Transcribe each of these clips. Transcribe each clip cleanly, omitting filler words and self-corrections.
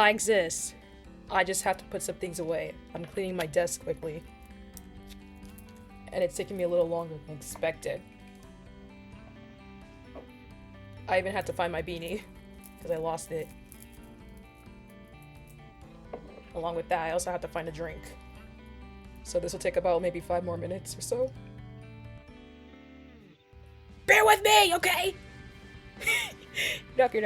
I exist. I just have to put some things away. I'm cleaning my desk quickly. And it's taking me a little longer than expected. I even had to find my beanie. Because I lost it. Along with that, I also have to find a drink. So this will take about maybe 5 more minutes or so. Bear with me, okay? Ducky.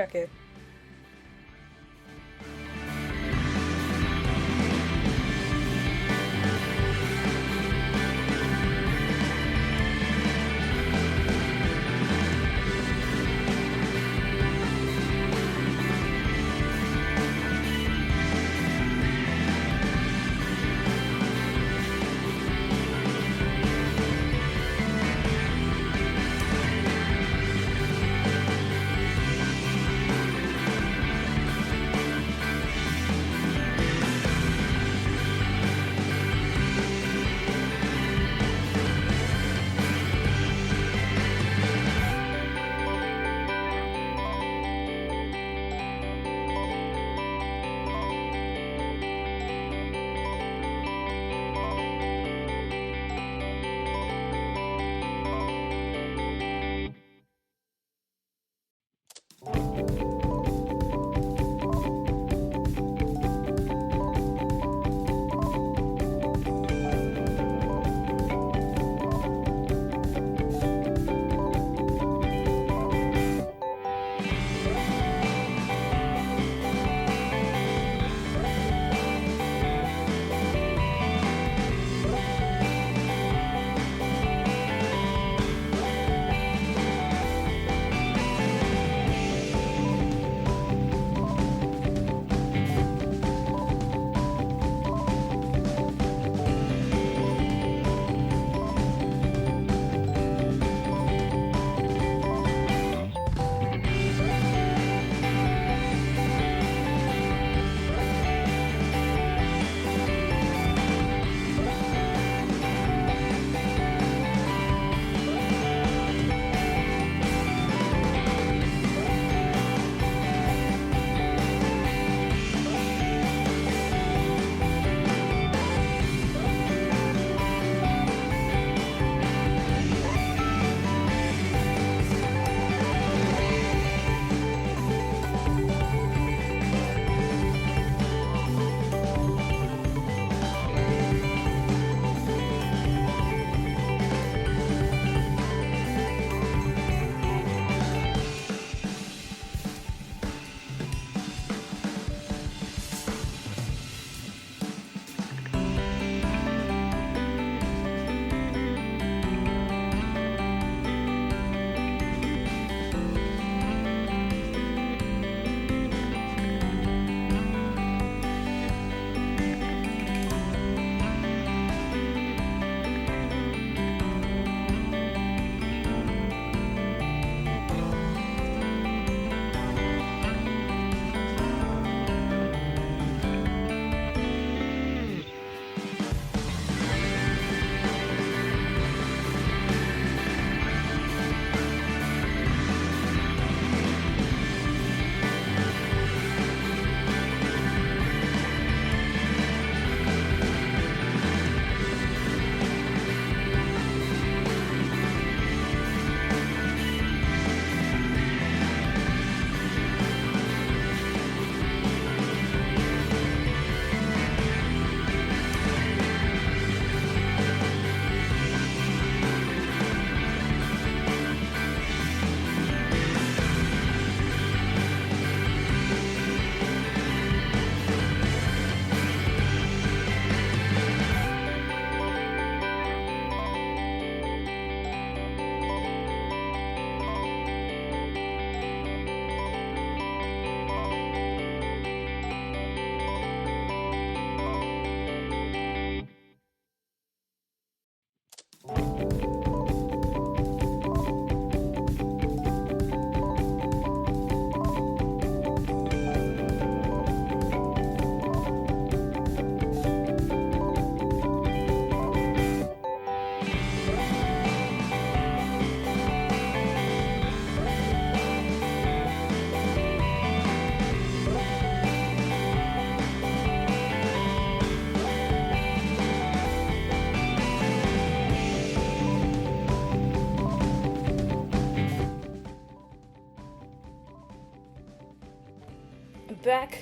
back,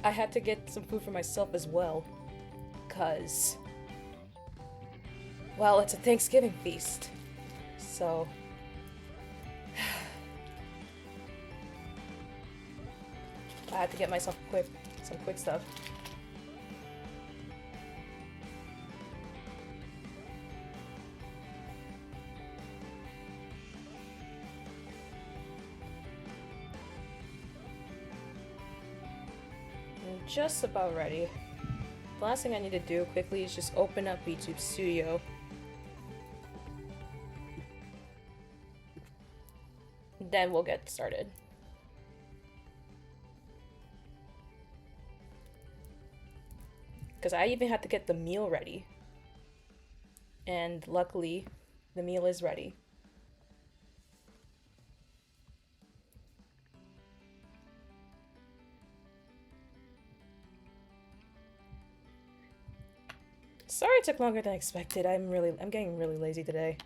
I had to get some food for myself as well. Cause, well, it's a Thanksgiving feast. So, I had to get myself some quick stuff. I'm just about ready. The last thing I need to do quickly is just open up YouTube Studio. Then we'll get started. Because I even had to get the meal ready. And luckily, the meal is ready. Sorry it took longer than expected. I'm getting really lazy today.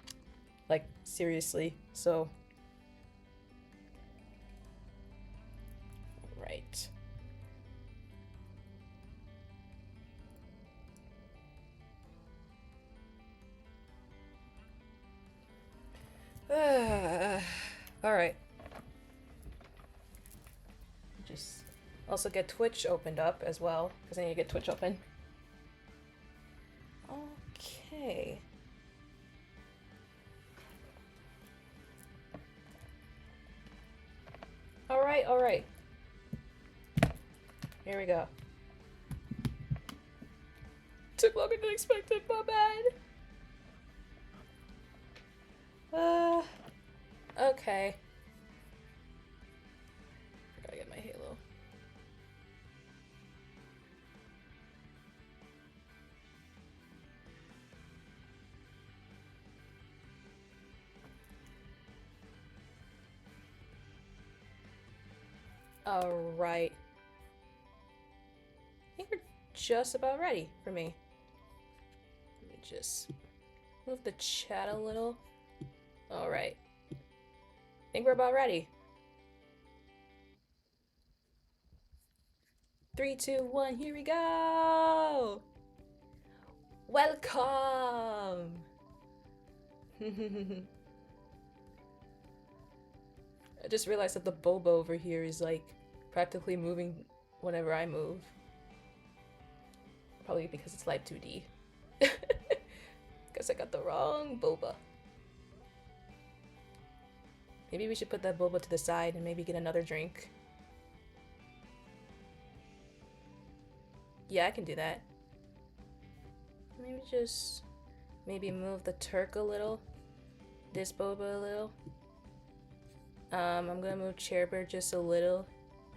Like, seriously. So. Right. Alright. Just also get Twitch opened up as well, because I need to get Twitch open. Okay. Alright. Here we go. Took longer than expected, my bad. Okay. I gotta get my halo. Alright. I think we're just about ready for me. Let me just move the chat a little. Alright. I think we're about ready. 3, 2, 1, here we go! Welcome! I just realized that the boba over here is like practically moving whenever I move. Probably because it's live 2D. Guess I got the wrong boba. Maybe we should put that boba to the side and maybe get another drink. Yeah, I can do that. Maybe just move the Turk a little. This boba a little. I'm gonna move Chairbear just a little,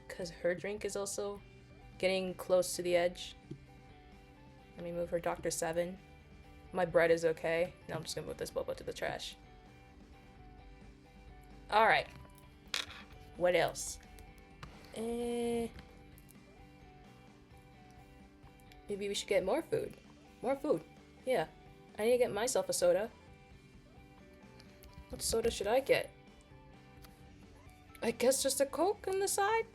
because her drink is also getting close to the edge. Let me move her Dr. 7. My bread is okay. Now I'm just gonna move this boba to the trash. Alright. What else? Maybe we should get more food. More food. Yeah. I need to get myself a soda. What soda should I get? I guess just a Coke on the side?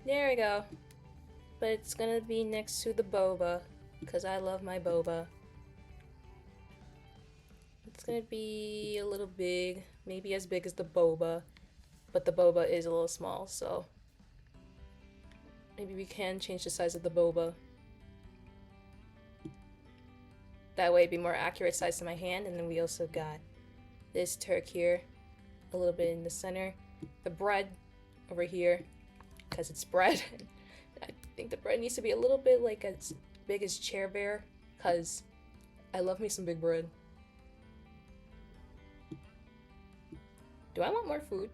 There we go. But it's gonna be next to the boba, because I love my boba. It's gonna be a little big, maybe as big as the boba, but the boba is a little small, so maybe we can change the size of the boba. That way it'd be more accurate size to my hand. And then we also got this Turk here, a little bit in the center. The bread over here, because it's bread. I think the bread needs to be a little bit like as big as Chairbear, because I love me some big bread. Do I want more food?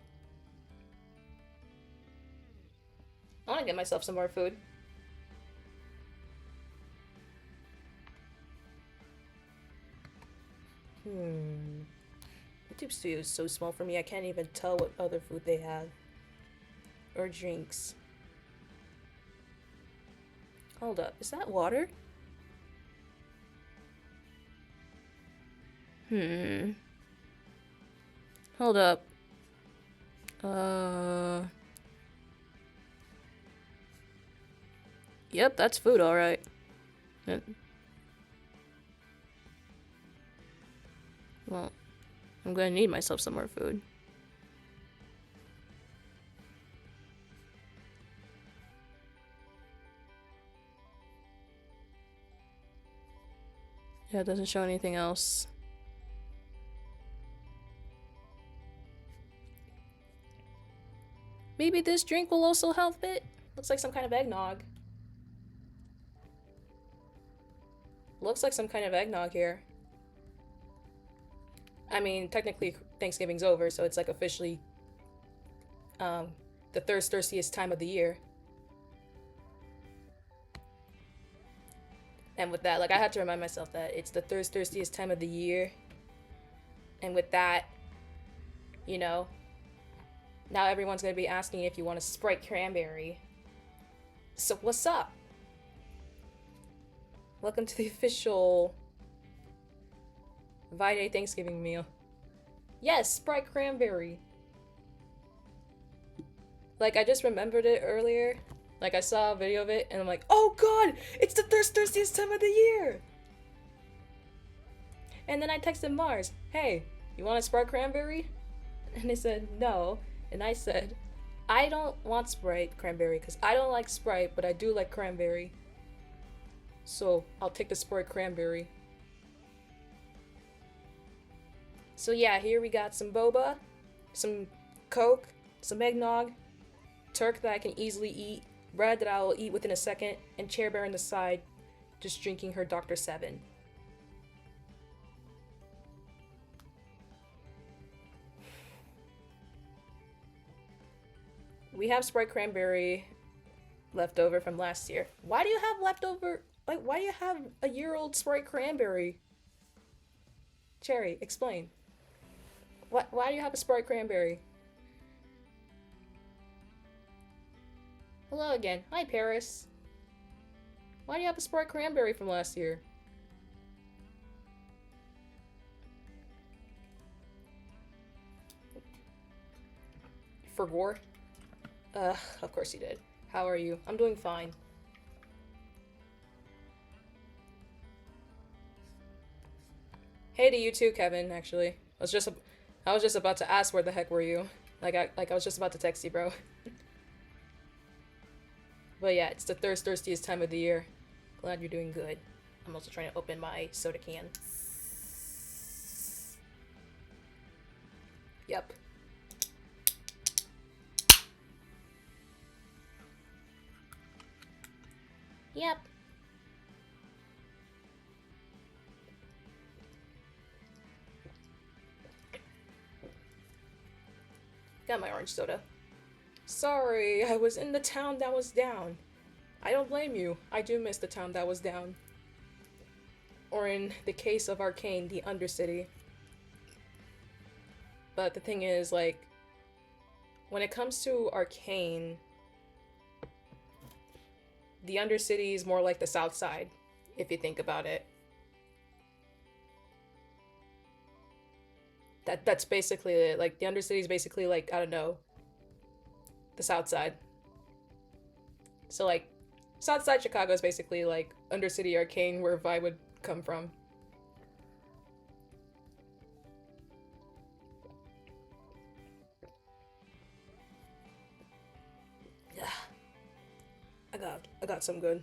I want to get myself some more food. YouTube Studio is so small for me, I can't even tell what other food they have. Or drinks. Hold up, is that water? Hold up. Yep, that's food, alright. Well, I'm gonna need myself some more food. Yeah, it doesn't show anything else. Maybe this drink will also help it? Looks like some kind of eggnog. Looks like some kind of eggnog here. I mean, technically Thanksgiving's over, so it's like officially the thirstiest time of the year. And with that, like, I had to remind myself that it's the thirstiest time of the year. And with that, you know, now everyone's gonna be asking if you want a Sprite cranberry. So what's up? Welcome to the official VOD Thanksgiving meal. Yes, Sprite cranberry. Like, I just remembered it earlier. Like, I saw a video of it, and I'm like, oh god! It's the thirstiest time of the year! And then I texted Mars, hey, you want a Sprite cranberry? And he said, no. And I said, I don't want Sprite cranberry, because I don't like Sprite, but I do like cranberry. So, I'll take the Sprite cranberry. So yeah, here we got some boba, some Coke, some eggnog, turk that I can easily eat, bread that I will eat within a second, and Chair Bear on the side, just drinking her Dr. 7. We have Sprite cranberry left over from last year. Why do you have leftover? Like, why do you have a year-old Sprite cranberry? Cherry, explain. Why do you have a Sprite cranberry? Hello again. Hi, Paris. Why do you have a Sprite cranberry from last year? For gore? Of course you did. How are you? I'm doing fine. Hey to you too, Kevin, actually. I was just about to ask where the heck were you. Like I was just about to text you, bro. But yeah, it's the thirstiest time of the year. Glad you're doing good. I'm also trying to open my soda can. Yep. Yep. Got my orange soda. Sorry, I was in the town that was down. I don't blame you. I do miss the town that was down. Or in the case of Arcane, the Undercity. But the thing is, like, when it comes to Arcane, the Undercity is more like the South Side, if you think about it. That's basically it. Like, the Undercity is basically, like, I don't know, the South Side. So, like, South Side Chicago is basically, like, Undercity Arcane, where Vi would come from. Yeah. I got some good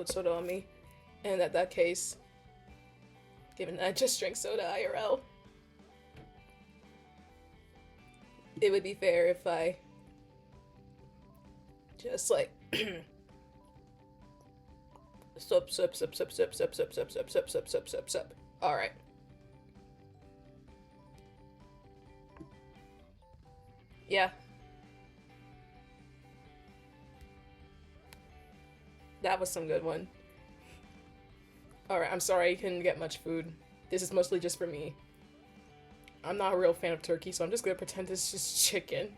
soda on me. And at that case, given that I just drank soda IRL, it would be fair if I just like sup. Alright. Yeah. That was some good one. Alright, I'm sorry I couldn't get much food. This is mostly just for me. I'm not a real fan of turkey, so I'm just gonna pretend it's just chicken.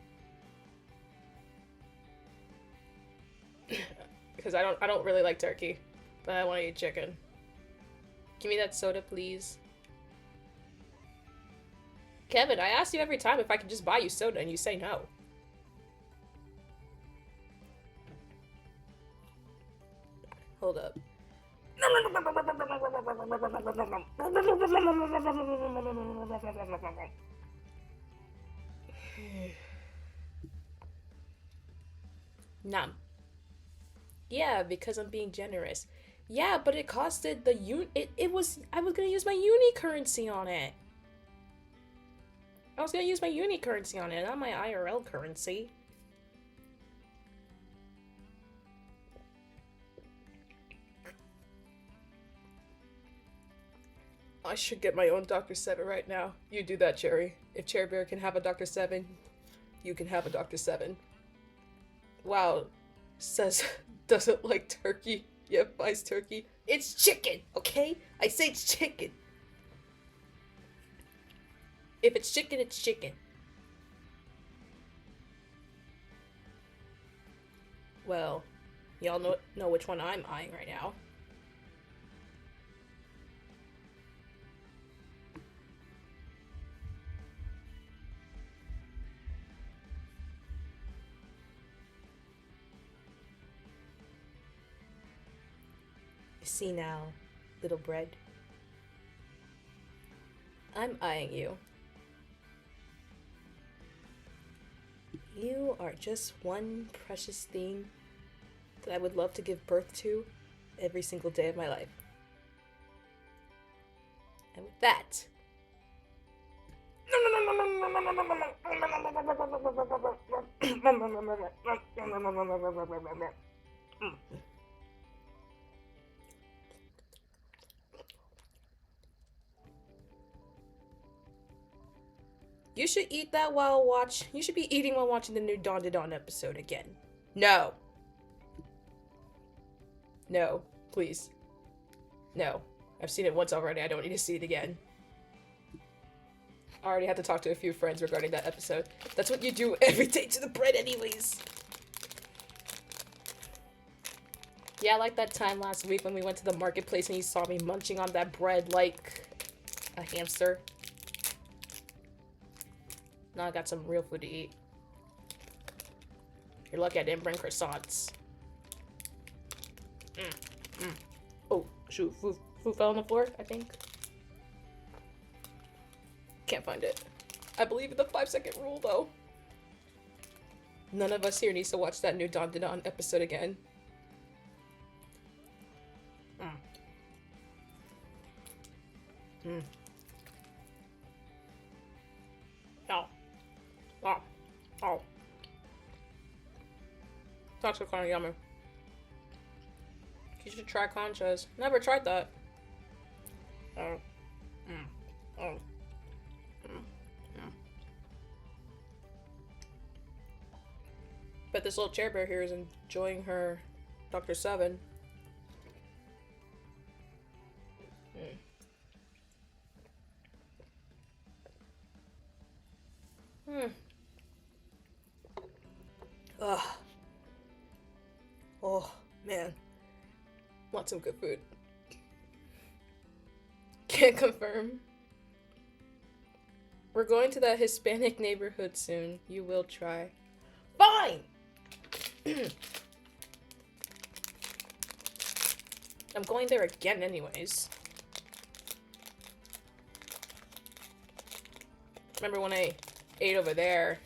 Because I don't really like turkey, but I want to eat chicken. Give me that soda, please. Kevin, I ask you every time if I can just buy you soda and you say no. Hold up. Nom. Yeah, because I'm being generous. Yeah, but it costed the I was gonna use my uni currency on it. I was gonna use my uni currency on it, not my IRL currency. I should get my own Dr. 7 right now. You do that, Cherry. If Cherry Bear can have a Dr. 7, you can have a Dr. 7. Wow. Says doesn't like turkey, yet buys turkey. It's chicken, okay? I say it's chicken. If it's chicken, it's chicken. Well, y'all know which one I'm eyeing right now. See now, little bread. I'm eyeing you. You are just one precious thing that I would love to give birth to every single day of my life. And with that, you should eat that you should be eating while watching the new Dawn to Dawn episode again. No. No, please. No. I've seen it once already, I don't need to see it again. I already had to talk to a few friends regarding that episode. That's what you do every day to the bread anyways. Yeah, like that time last week when we went to the marketplace and you saw me munching on that bread like a hamster. Now I got some real food to eat. You're lucky I didn't bring croissants. Oh, shoot. Food fell on the floor, I think. Can't find it. I believe in the 5-second rule, though. None of us here needs to watch that new Dawn to Dawn episode again. Oh. That's kind of yummy. You should try conchas. Never tried that. But this little chair bear here is enjoying her Dr. 7. Ugh. Oh, man. Want some good food. Can't confirm. We're going to that Hispanic neighborhood soon. You will try. Fine! I'm going there again anyways. Remember when I ate over there?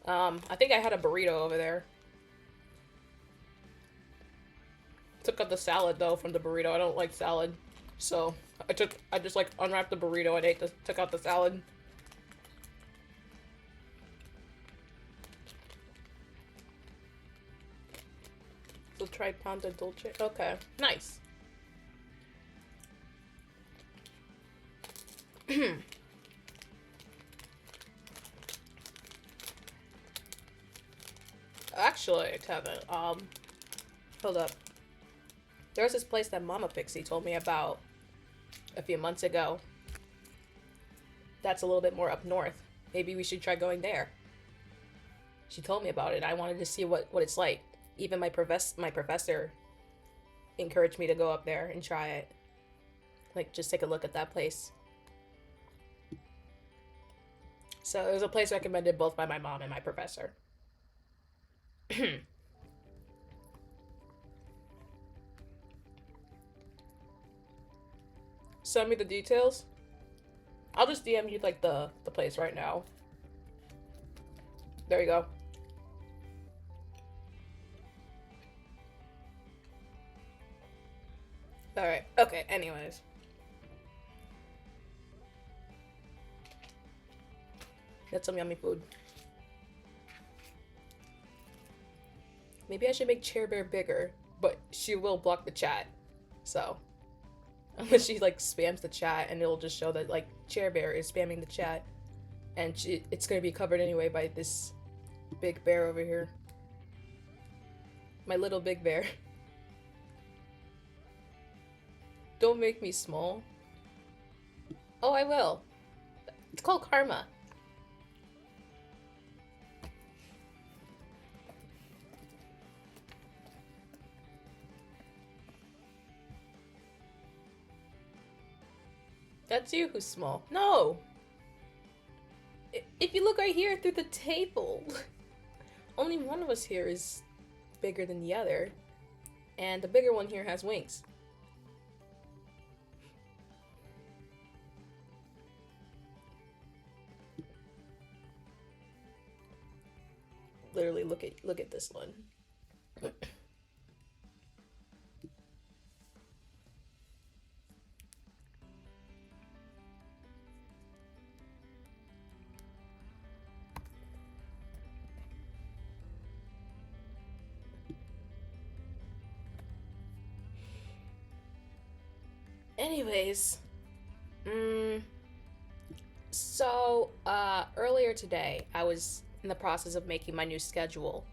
I think I had a burrito over there. Took out the salad though from the burrito. I don't like salad. So I just like unwrapped the burrito and took out the salad. So try Panda Dolce. Okay, nice. Actually, Kevin, hold up. There's this place that Mama Pixie told me about a few months ago. That's a little bit more up north. Maybe we should try going there. She told me about it. I wanted to see what it's like. Even my professor encouraged me to go up there and try it. Like, just take a look at that place. So it was a place recommended both by my mom and my professor. Send me the details. I'll just DM you like the place right now. There you go. Alright, okay, anyways. That's some yummy food. Maybe I should make Chair Bear bigger, but she will block the chat. So, unless she like spams the chat and it'll just show that like Chair Bear is spamming the chat, and it's gonna be covered anyway by this big bear over here. My little big bear. Don't make me small. Oh, I will. It's called karma. That's you who's small. No! If you look right here through the table, only one of us here is bigger than the other. And the bigger one here has wings. Literally, look at this one. Anyways, so earlier today I was in the process of making my new schedule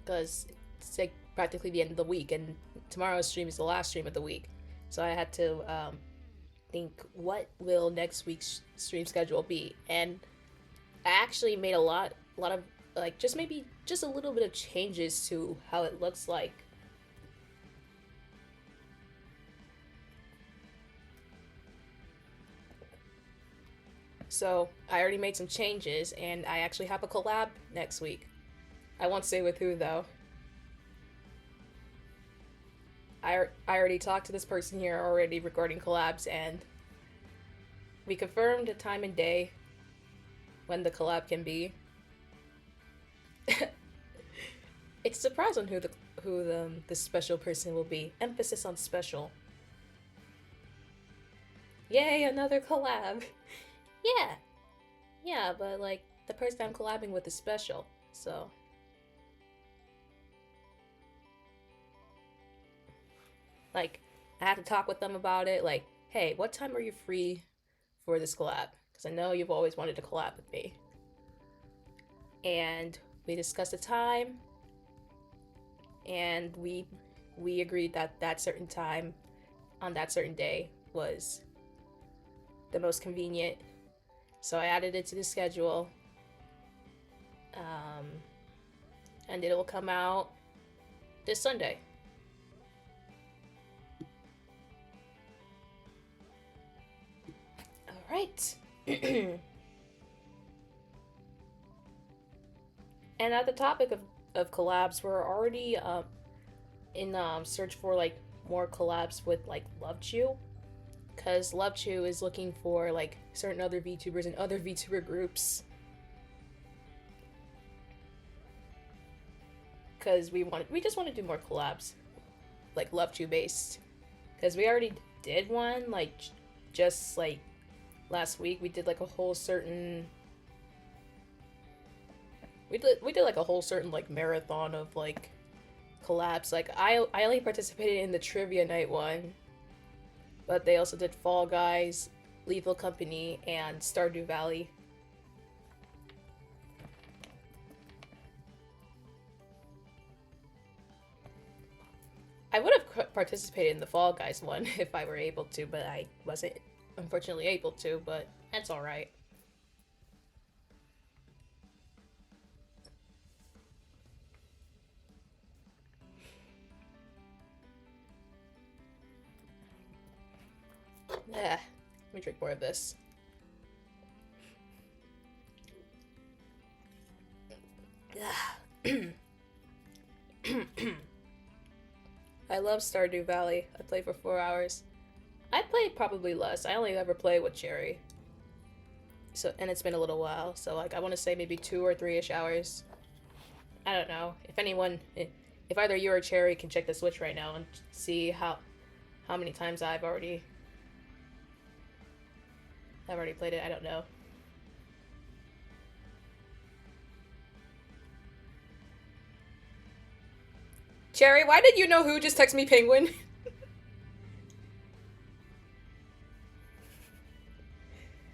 because it's like practically the end of the week, and tomorrow's stream is the last stream of the week. So I had to think, what will next week's stream schedule be? And I actually made a lot of like maybe just a little bit of changes to how it looks like. So I already made some changes, and I actually have a collab next week. I won't say with who though. I already talked to this person here already regarding collabs, and we confirmed a time and day when the collab can be. It's a surprise on who the special person will be. Emphasis on special. Yay, another collab. Yeah, but like the person I'm collabing with is special, so. Like, I have to talk with them about it, like, hey, what time are you free for this collab? Because I know you've always wanted to collab with me. And we discussed the time, and we agreed that that certain time on that certain day was the most convenient. So I added it to the schedule, and it'll come out this Sunday. All right. And at the topic of collabs, we're already in search for like more collabs with like Love-Chu. Because Love-Chu is looking for like certain other VTubers and other VTuber groups. Because we just want to do more collabs, like Love-Chu based. Because we already did one like just like last week. We did like a whole certain. We did like a whole certain like marathon of like collabs. Like I only participated in the trivia night one. But they also did Fall Guys, Lethal Company, and Stardew Valley. I would have participated in the Fall Guys one if I were able to, but I wasn't unfortunately able to, but that's alright. Yeah, let me drink more of this. I love Stardew Valley. I played for 4 hours. I played probably less. I only ever play with Cherry. So, and it's been a little while. So, like, I want to say maybe 2 or 3-ish hours. I don't know. If anyone, if either you or Cherry can check the Switch right now and see how many times I've already played it. I don't know. Cherry, why did you know who just text me penguin?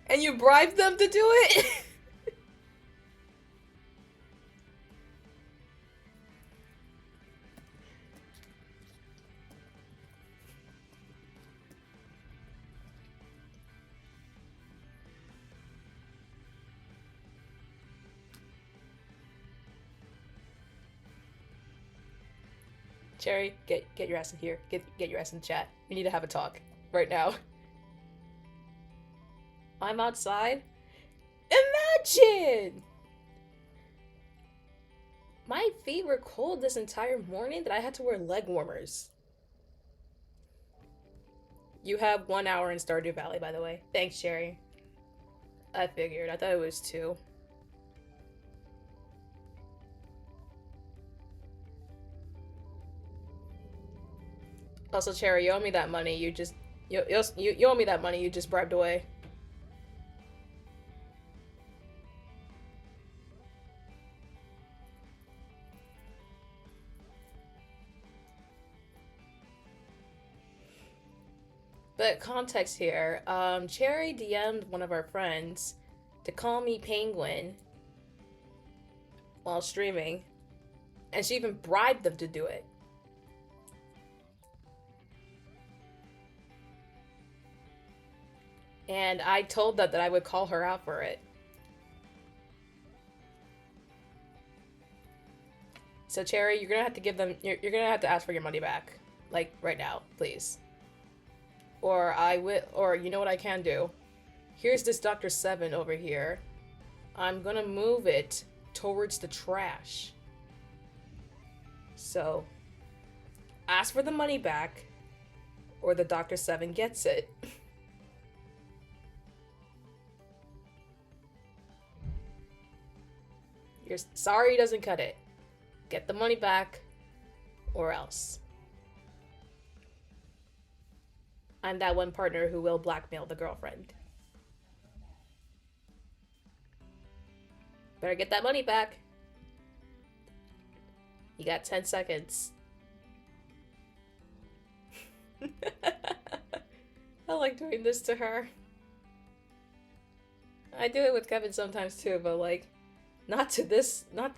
And you bribed them to do it? Cherry, get your ass in here. Get your ass in the chat. We need to have a talk right now. I'm outside? Imagine! My feet were cold this entire morning that I had to wear leg warmers. You have 1 hour in Stardew Valley, by the way. Thanks, Cherry. I figured. I thought it was 2. Also, Cherry, you owe me that money. You owe me that money you just bribed away. But context here, Cherry DM'd one of our friends to call me Penguin while streaming, and she even bribed them to do it. And I told them that I would call her out for it. So Cherry, you're gonna have to give them, you're gonna have to ask for your money back. Like, right now, please. Or I will, or you know what I can do? Here's this Dr. 7 over here. I'm gonna move it towards the trash. So, ask for the money back, or the Dr. 7 gets it. You're sorry doesn't cut it. Get the money back, or else. I'm that one partner who will blackmail the girlfriend. Better get that money back. You got 10 seconds. I like doing this to her. I do it with Kevin sometimes too, but like, not to this, not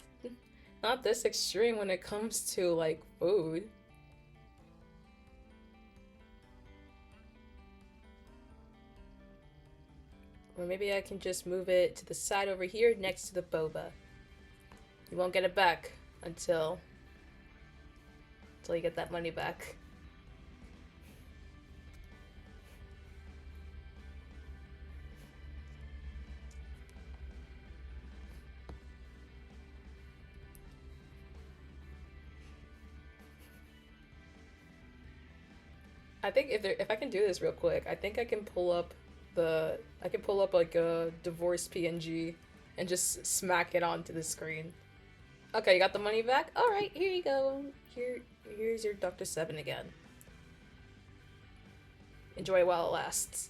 this extreme when it comes to like food. Or maybe I can just move it to the side over here next to the boba. You won't get it back until you get that money back. I think if I can do this real quick, I think I can pull up like a divorce PNG and just smack it onto the screen. Okay, you got the money back? Alright, here you go. Here's your Dr. 7 again. Enjoy while it lasts.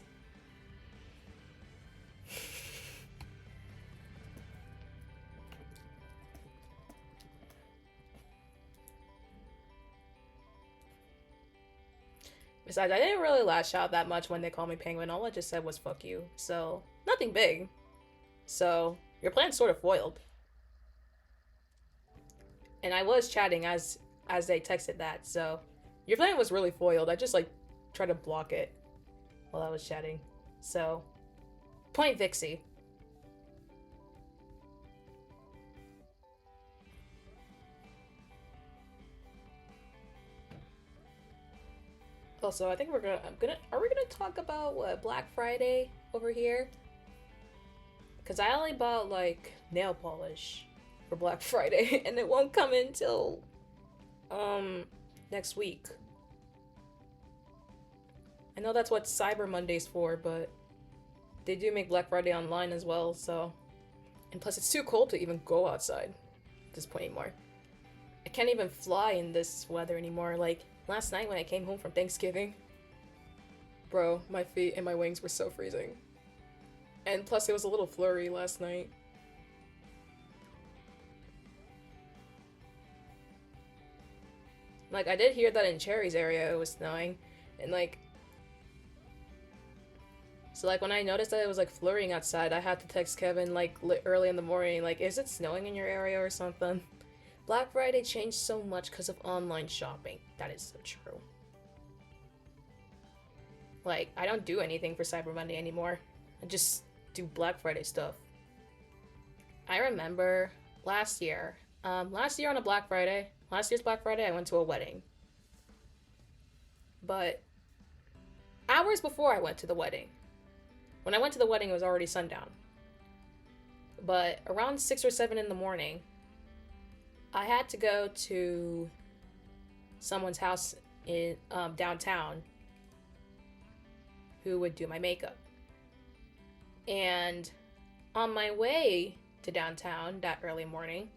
Besides, I didn't really lash out that much when they called me Penguin. All I just said was fuck you. So, nothing big. So, your plan's sort of foiled. And I was chatting as they texted that, so your plan was really foiled. I just like tried to block it while I was chatting. So, point Vixie. Also, I think are we gonna talk about what, Black Friday over here? Because I only bought like nail polish for Black Friday and it won't come in till next week. I know that's what Cyber Monday's for, but they do make Black Friday online as well, so. And plus, it's too cold to even go outside at this point anymore. I can't even fly in this weather anymore. Like, last night when I came home from Thanksgiving, bro, my feet and my wings were so freezing. And plus, it was a little flurry last night. Like, I did hear that in Cherry's area it was snowing, and like, so like when I noticed that it was like flurrying outside, I had to text Kevin like early in the morning, like, is it snowing in your area or something? Black Friday changed so much because of online shopping. That is so true. Like, I don't do anything for Cyber Monday anymore. I just do Black Friday stuff. I remember last year on a Black Friday, last year's Black Friday, I went to a wedding. But hours before I went to the wedding, when I went to the wedding, it was already sundown. But around 6 or 7 in the morning, I had to go to someone's house in downtown who would do my makeup. And on my way to downtown that early morning,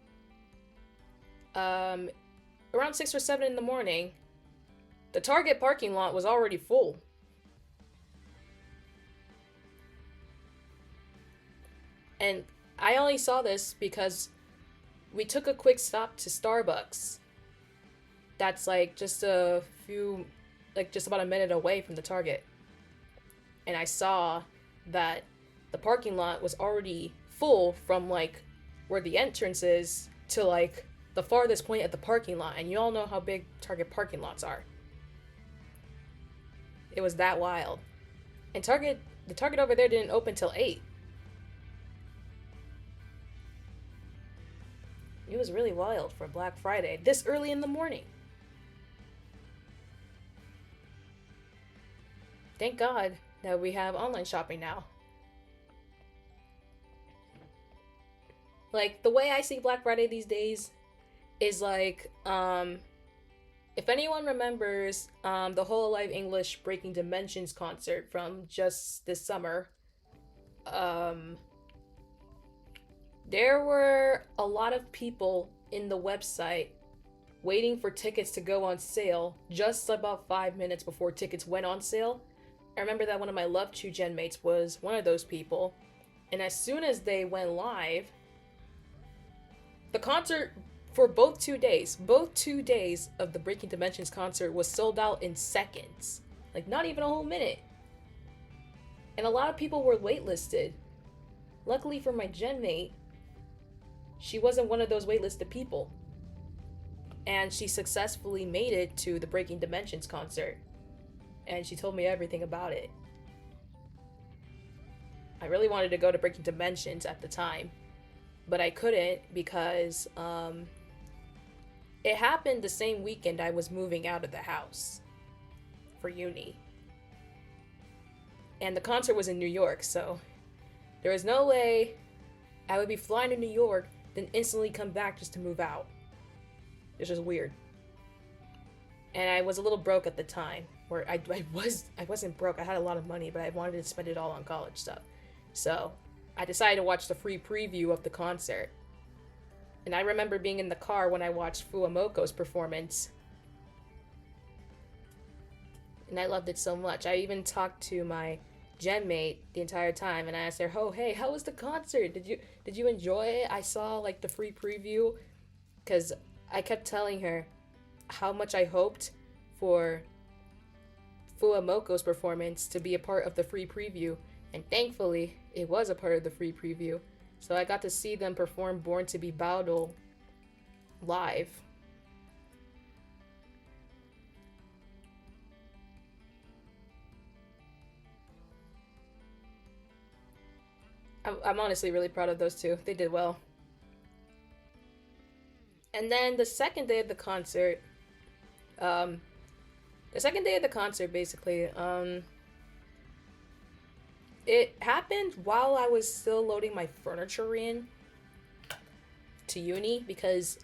around 6 or 7 in the morning, the Target parking lot was already full. And I only saw this because we took a quick stop to Starbucks. That's like just a few, like just about a minute away from the Target. And I saw that the parking lot was already full from like where the entrance is to like the farthest point at the parking lot. And you all know how big Target parking lots are. It was that wild. And the Target over there didn't open till 8. It was really wild for Black Friday, this early in the morning. Thank God that we have online shopping now. Like, the way I see Black Friday these days is like, if anyone remembers the Whole Alive English Breaking Dimensions concert from just this summer, there were a lot of people in the website waiting for tickets to go on sale just about 5 minutes before tickets went on sale. I remember that one of my Love-Chu gen mates was one of those people, and as soon as they went live, the concert for both 2 days of the Breaking Dimensions concert was sold out in seconds. Like, not even a whole minute. And a lot of people were waitlisted. Luckily for my gen mate, she wasn't one of those waitlisted people. And she successfully made it to the Breaking Dimensions concert. And she told me everything about it. I really wanted to go to Breaking Dimensions at the time, but I couldn't because it happened the same weekend I was moving out of the house for uni. And the concert was in New York, so there was no way I would be flying to New York, then instantly come back just to move out. It's just weird. And I was a little broke at the time, where I wasn't broke. I had a lot of money, but I wanted to spend it all on college stuff. So I decided to watch the free preview of the concert. And I remember being in the car when I watched Fuamoko's performance. And I loved it so much. I even talked to my gen mate the entire time, and I asked her, "Oh, hey, how was the concert? Did you enjoy it? I saw like the free preview," because I kept telling her how much I hoped for Fuamoko's performance to be a part of the free preview, and thankfully it was a part of the free preview. So I got to see them perform Born to Be Baudel live. I'm honestly really proud of those two. They did well. And then the second day of the concert, basically, it happened while I was still loading my furniture in to uni, because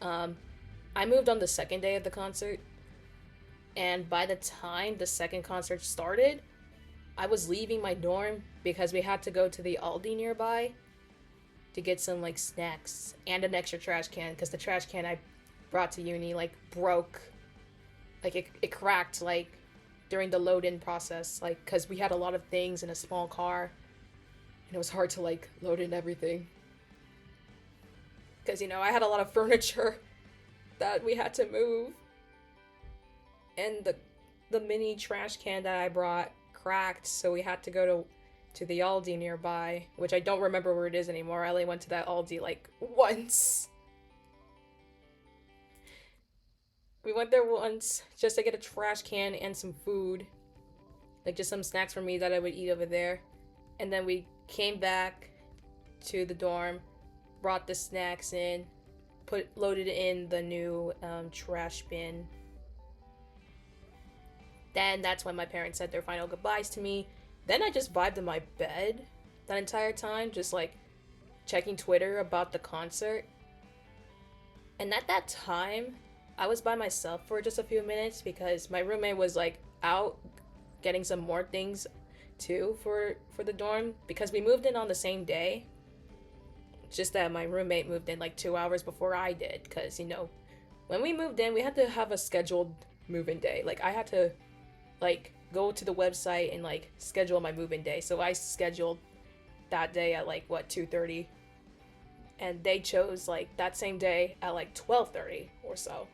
I moved on the second day of the concert, and by the time the second concert started, I was leaving my dorm because we had to go to the Aldi nearby to get some like snacks and an extra trash can because the trash can I brought to uni like broke, like it cracked like during the load in process, like because we had a lot of things in a small car and it was hard to like load in everything because I had a lot of furniture that we had to move, and the mini trash can that I brought cracked, so we had to go to the Aldi nearby, which I don't remember where it is anymore. I only went to that Aldi like once. We went there once just to get a trash can and some food, like just some snacks for me that I would eat over there. And then we came back to the dorm, brought the snacks in, loaded in the new trash bin. Then that's when my parents said their final goodbyes to me. Then I just vibed in my bed that entire time, just like checking Twitter about the concert. And at that time, I was by myself for just a few minutes because my roommate was like out getting some more things too for the dorm, because we moved in on the same day. Just that my roommate moved in like 2 hours before I did, because when we moved in, we had to have a scheduled move-in day. Like I had to like go to the website and like schedule my move-in day. So I scheduled that day at like 2:30, and they chose like that same day at like 12:30 or so.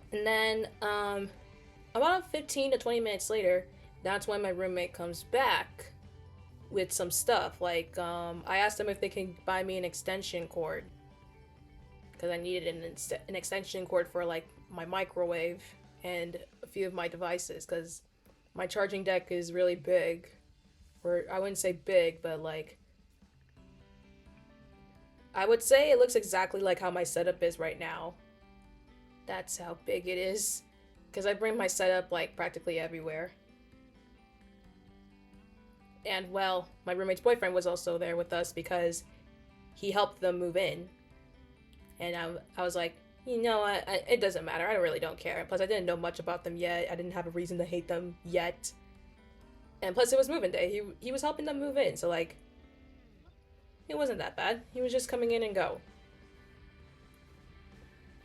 And then about 15 to 20 minutes later, that's when my roommate comes back with some stuff. Like I asked them if they can buy me an extension cord, because I needed an extension cord for like my microwave and a few of my devices, because my charging deck is really big. Or I wouldn't say big, but like I would say it looks exactly like how my setup is right now. That's how big it is, because I bring my setup like practically everywhere. And well, my roommate's boyfriend was also there with us because he helped them move in. And I was like, you know what, it doesn't matter, I really don't care. Plus I didn't know much about them yet, I didn't have a reason to hate them yet. And plus it was move-in day, he was helping them move in, so like, it wasn't that bad. He was just coming in and go.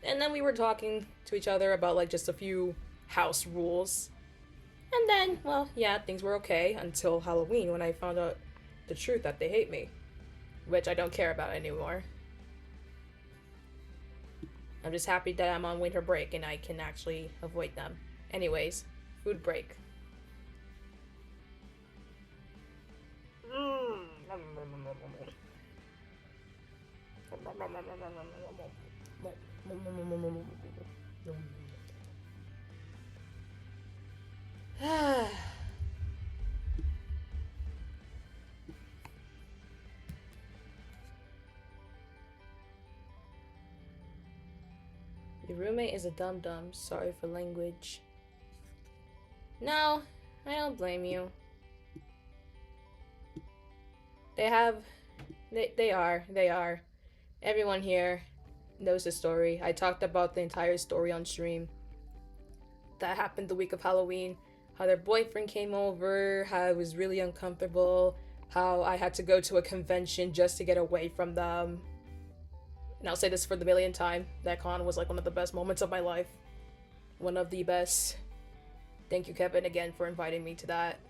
And then we were talking to each other about like just a few house rules. And then, well, yeah, things were okay until Halloween, when I found out the truth that they hate me. Which I don't care about anymore. I'm just happy that I'm on winter break and I can actually avoid them. Anyways, food break. Your roommate is a dum-dum. Sorry for language. No, I don't blame you. They are. Everyone here knows the story. I talked about the entire story on stream. That happened the week of Halloween. How their boyfriend came over, how it was really uncomfortable, how I had to go to a convention just to get away from them. And I'll say this for the millionth time, that con was like one of the best moments of my life. One of the best. Thank you, Kevin, again for inviting me to that.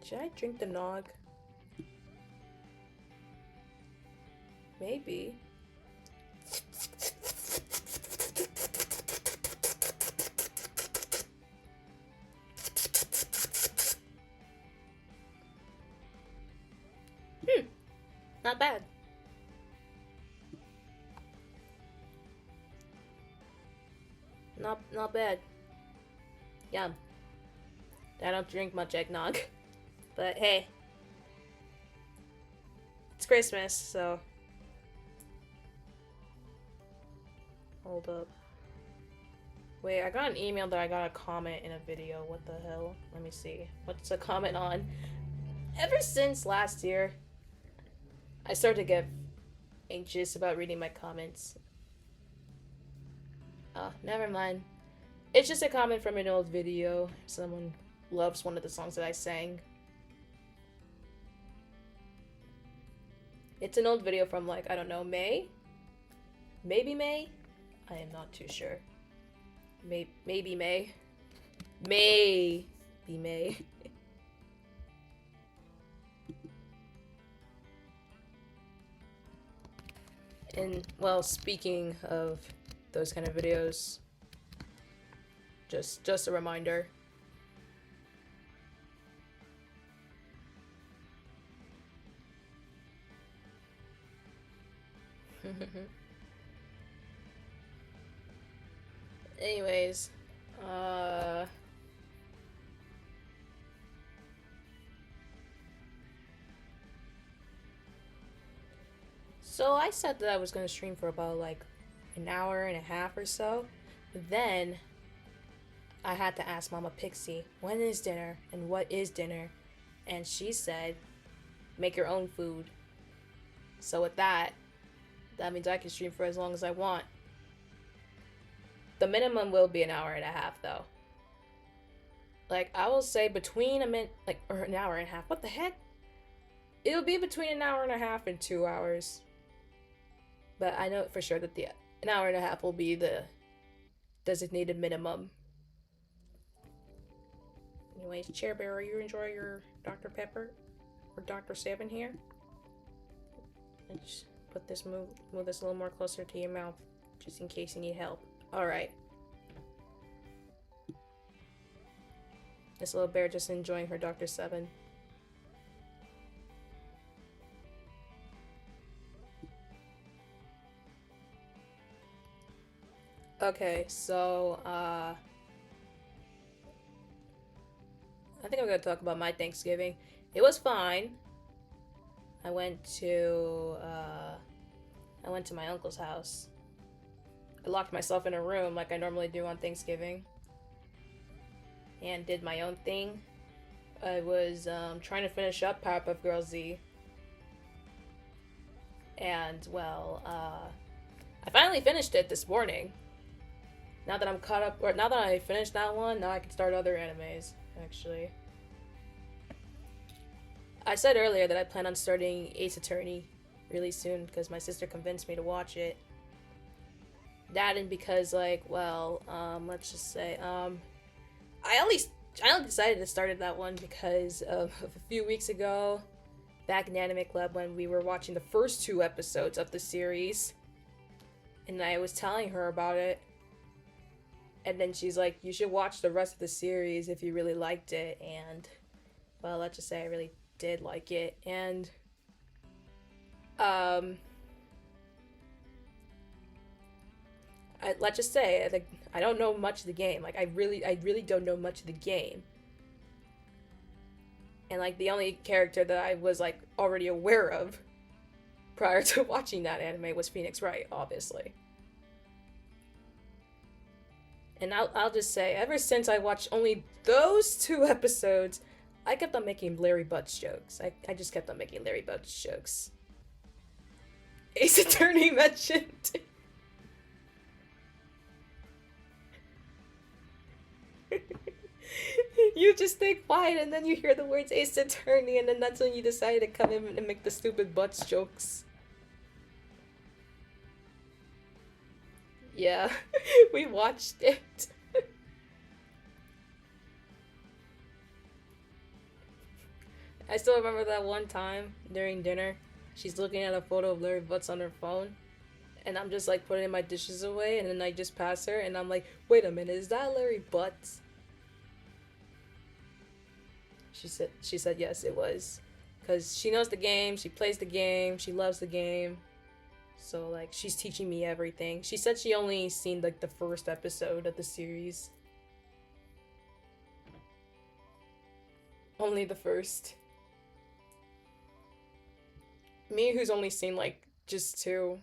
Should I drink the nog? Maybe. Not bad. Not bad. Yum. I don't drink much eggnog. But hey. It's Christmas, so. Hold up. Wait, I got an email that I got a comment in a video. What the hell? Let me see. What's the comment on? Ever since last year, I started to get anxious about reading my comments. Oh, never mind. It's just a comment from an old video. Someone loves one of the songs that I sang. It's an old video from, like, I don't know, May? Maybe May? I am not too sure. Maybe May. Maybe May. And, well, speaking of those kind of videos, just a reminder. Anyways, so I said that I was gonna stream for about like an hour and a half or so. But then I had to ask Mama Pixie, when is dinner and what is dinner? And she said, make your own food. So with that means I can stream for as long as I want. The minimum will be an hour and a half though. Like, I will say between or an hour and a half. What the heck? It'll be between an hour and a half and 2 hours. But I know for sure that an hour and a half will be the designated minimum. Anyways, Chair Bearer, you enjoy your Dr. Pepper? Or Dr. 7 here? And just put this, move this a little more closer to your mouth, just in case you need help. Alright. This little bear just enjoying her Dr. 7. Okay, so, I think I'm gonna talk about my Thanksgiving. It was fine. I went to my uncle's house. I locked myself in a room like I normally do on Thanksgiving. And did my own thing. I was, trying to finish up Powerpuff Girls Z. And, well, I finally finished it this morning. Now that I'm caught up, or now that I finished that one, now I can start other animes, actually. I said earlier that I plan on starting Ace Attorney really soon because my sister convinced me to watch it. That and because, like, well, let's just say, I only decided to start that one because of a few weeks ago, back in Anime Club when we were watching the first 2 episodes of the series, and I was telling her about it. And then she's like, you should watch the rest of the series if you really liked it. And, well, let's just say I really did like it. And, let's just say, like, I don't know much of the game. Like, I really don't know much of the game. And, like, the only character that I was, like, already aware of prior to watching that anime was Phoenix Wright, obviously. And I'll just say, ever since I watched only those 2 episodes, I kept on making Larry Butts jokes. I just kept on making Larry Butts jokes. Ace Attorney mentioned. You just stay quiet and then you hear the words Ace Attorney and then that's when you decide to come in and make the stupid Butts jokes. Yeah, we watched it. I still remember that one time during dinner, she's looking at a photo of Larry Butts on her phone, and I'm just like putting my dishes away, and then I just pass her, and I'm like, wait a minute, is that Larry Butts? She said yes, it was. Because she knows the game, she plays the game, she loves the game. So like she's teaching me everything. She said she only seen like the first episode of the series. Only the first. Me, who's only seen like just two.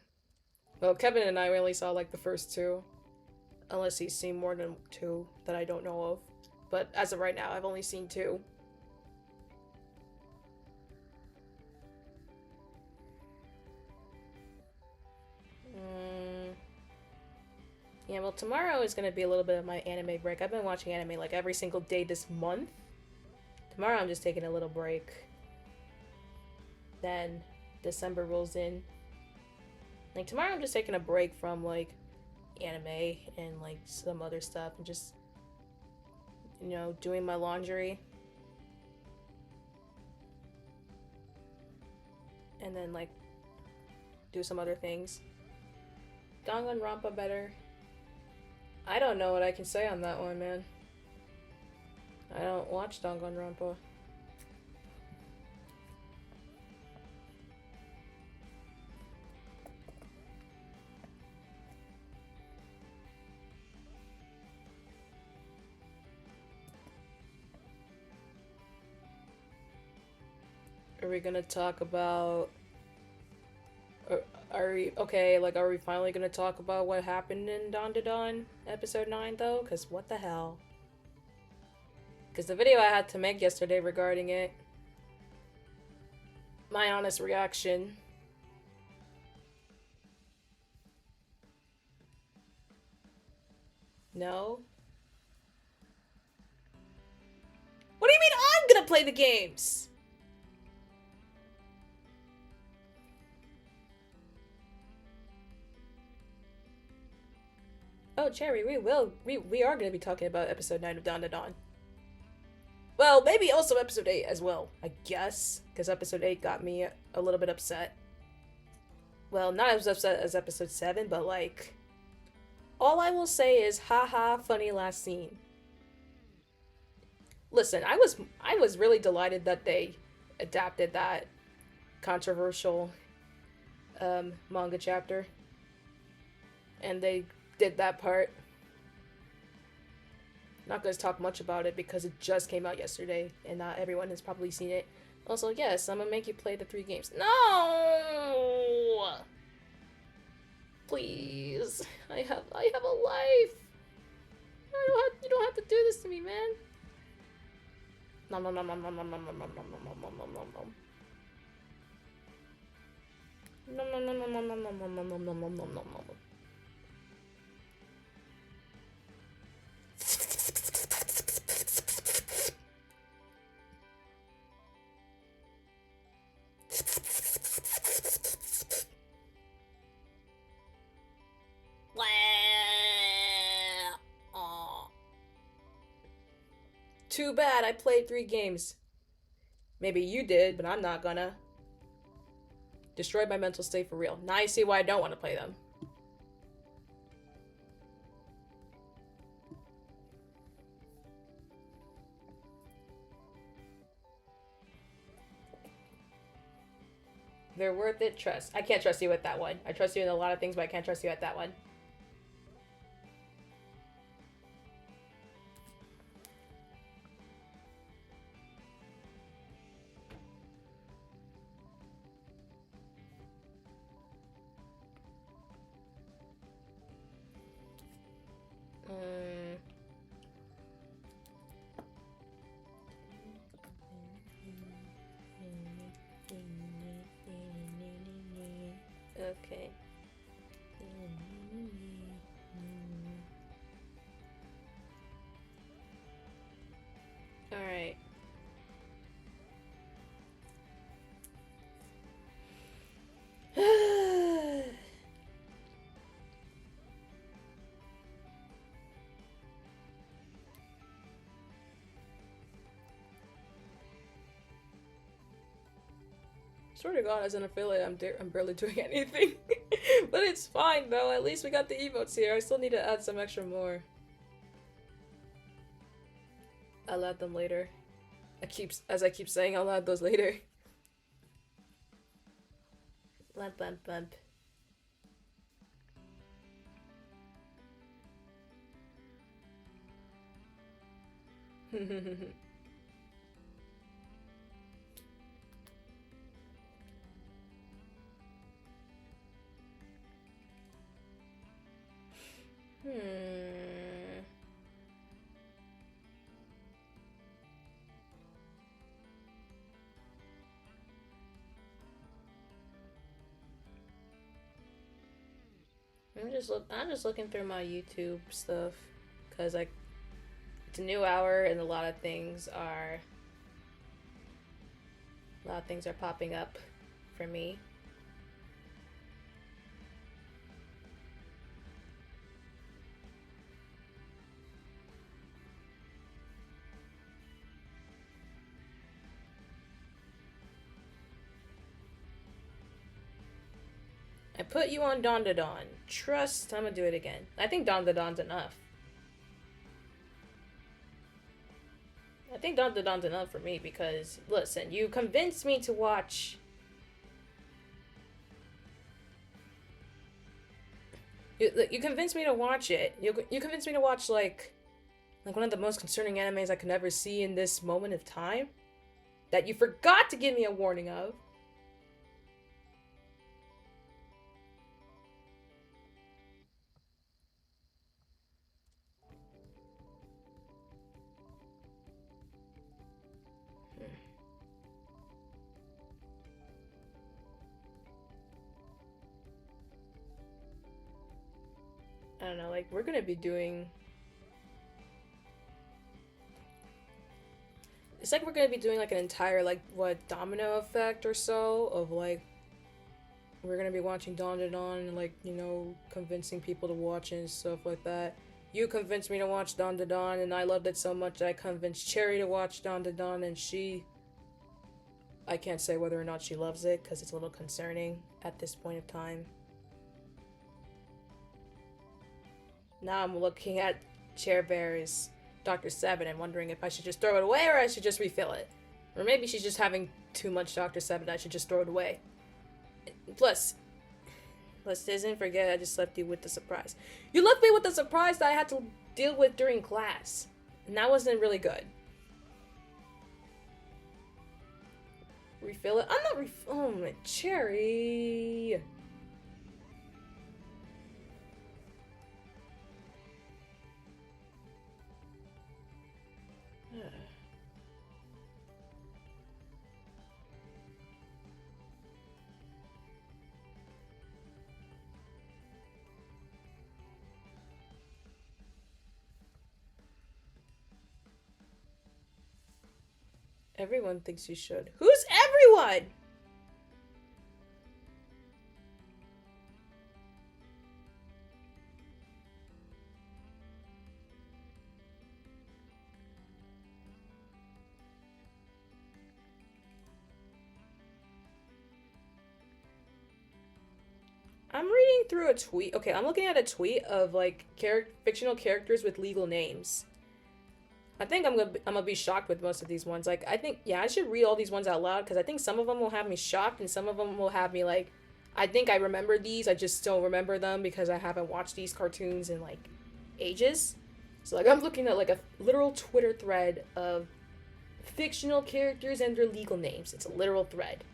Well, Kevin and I only saw like the first two. Unless he's seen more than two that I don't know of. But as of right now, I've only seen two. Yeah, well, tomorrow is going to be a little bit of my anime break. I've been watching anime like every single day this month. Tomorrow I'm just taking a little break. Then December rolls in. Like tomorrow I'm just taking a break from like anime and like some other stuff and just, you know, doing my laundry. And then like do some other things. Danganronpa better. I don't know what I can say on that one, man. I don't watch Danganronpa. Are we gonna talk about... Are we finally gonna talk about what happened in Dawn to Dawn episode 9 though? Because what the hell? Because the video I had to make yesterday regarding it, my honest reaction. No? What do you mean I'm gonna play the games? Oh, Cherry, we are going to be talking about episode 9 of Dawn to Dawn. Well, maybe also episode 8 as well, I guess. Because episode 8 got me a little bit upset. Well, not as upset as episode 7, but like... All I will say is, haha, funny last scene. Listen, I was really delighted that they adapted that controversial manga chapter. And they did that part. Not going to talk much about it because it just came out yesterday and not everyone has probably seen it. Also, yes, I'm gonna make you play the 3 games. No! Please. I have a life. You don't have to do this to me, man. Nom nom nom nom nom nom nom nom nom nom nom nom nom nom nom nom. Nom nom nom nom nom nom nom nom nom nom nom nom nom nom. Too bad I played 3 games. Maybe you did, but I'm not gonna. Destroyed my mental state for real. Now you see why I don't want to play them. They're worth it, trust. I can't trust you with that one. I trust you in a lot of things, but I can't trust you at that one. Okay. Alright. Swear to God, as an affiliate, I'm barely doing anything. But it's fine, though. At least we got the emotes here. I still need to add some extra more. I'll add them later. As I keep saying, I'll add those later. Bump, bump, bump. I'm just looking through my YouTube stuff because like it's a new hour and a lot of things are popping up for me. I put you on Dawn to Dawn. Trust, I'm gonna do it again. I think Dawn to Dawn's enough. I think Dawn to Dawn's enough for me because, listen, you convinced me to watch... You convinced me to watch it. You convinced me to watch, like one of the most concerning animes I could ever see in this moment of time. That you forgot to give me a warning of. I don't know, like, we're gonna be doing... It's like we're gonna be doing, like, an entire, like, what, domino effect or so of, like... We're gonna be watching Dawn to Dawn and, like, you know, convincing people to watch it and stuff like that. You convinced me to watch Dawn to Dawn, and I loved it so much that I convinced Cherry to watch Dawn to Dawn, and she... I can't say whether or not she loves it, because it's a little concerning at this point of time. Now I'm looking at Chair Bear's Dr. 7 and wondering if I should just throw it away or I should just refill it. Or maybe she's just having too much Dr. 7 that I should just throw it away. Plus, don't forget I just left you with the surprise. You left me with the surprise that I had to deal with during class. And that wasn't really good. Refill it? I'm not oh my Cherry. Everyone thinks you should. Who's everyone? I'm reading through a tweet. Okay, I'm looking at a tweet of like fictional characters with legal names. I think I'm gonna be shocked with most of these ones. Like, I think, yeah, I should read all these ones out loud because I think some of them will have me shocked and some of them will have me like, I think I remember these, I just don't remember them because I haven't watched these cartoons in like ages. So like, I'm looking at like a literal Twitter thread of fictional characters and their legal names. It's a literal thread.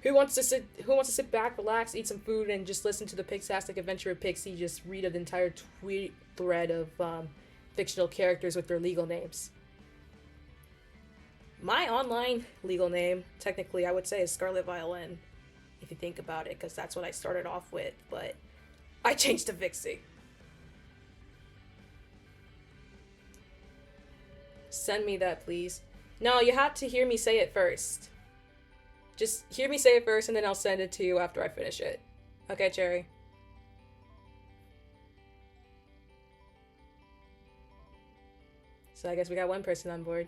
Who wants to sit back, relax, eat some food, and just listen to the Pixastic Adventure of Pixie just read an entire tweet thread of fictional characters with their legal names. My online legal name, technically, I would say is Scarlet Violin, if you think about it, because that's what I started off with, but I changed to Vixie. Send me that, please. No, you have to hear me say it first. Just hear me say it first, and then I'll send it to you after I finish it. Okay, Cherry? So I guess we got one person on board.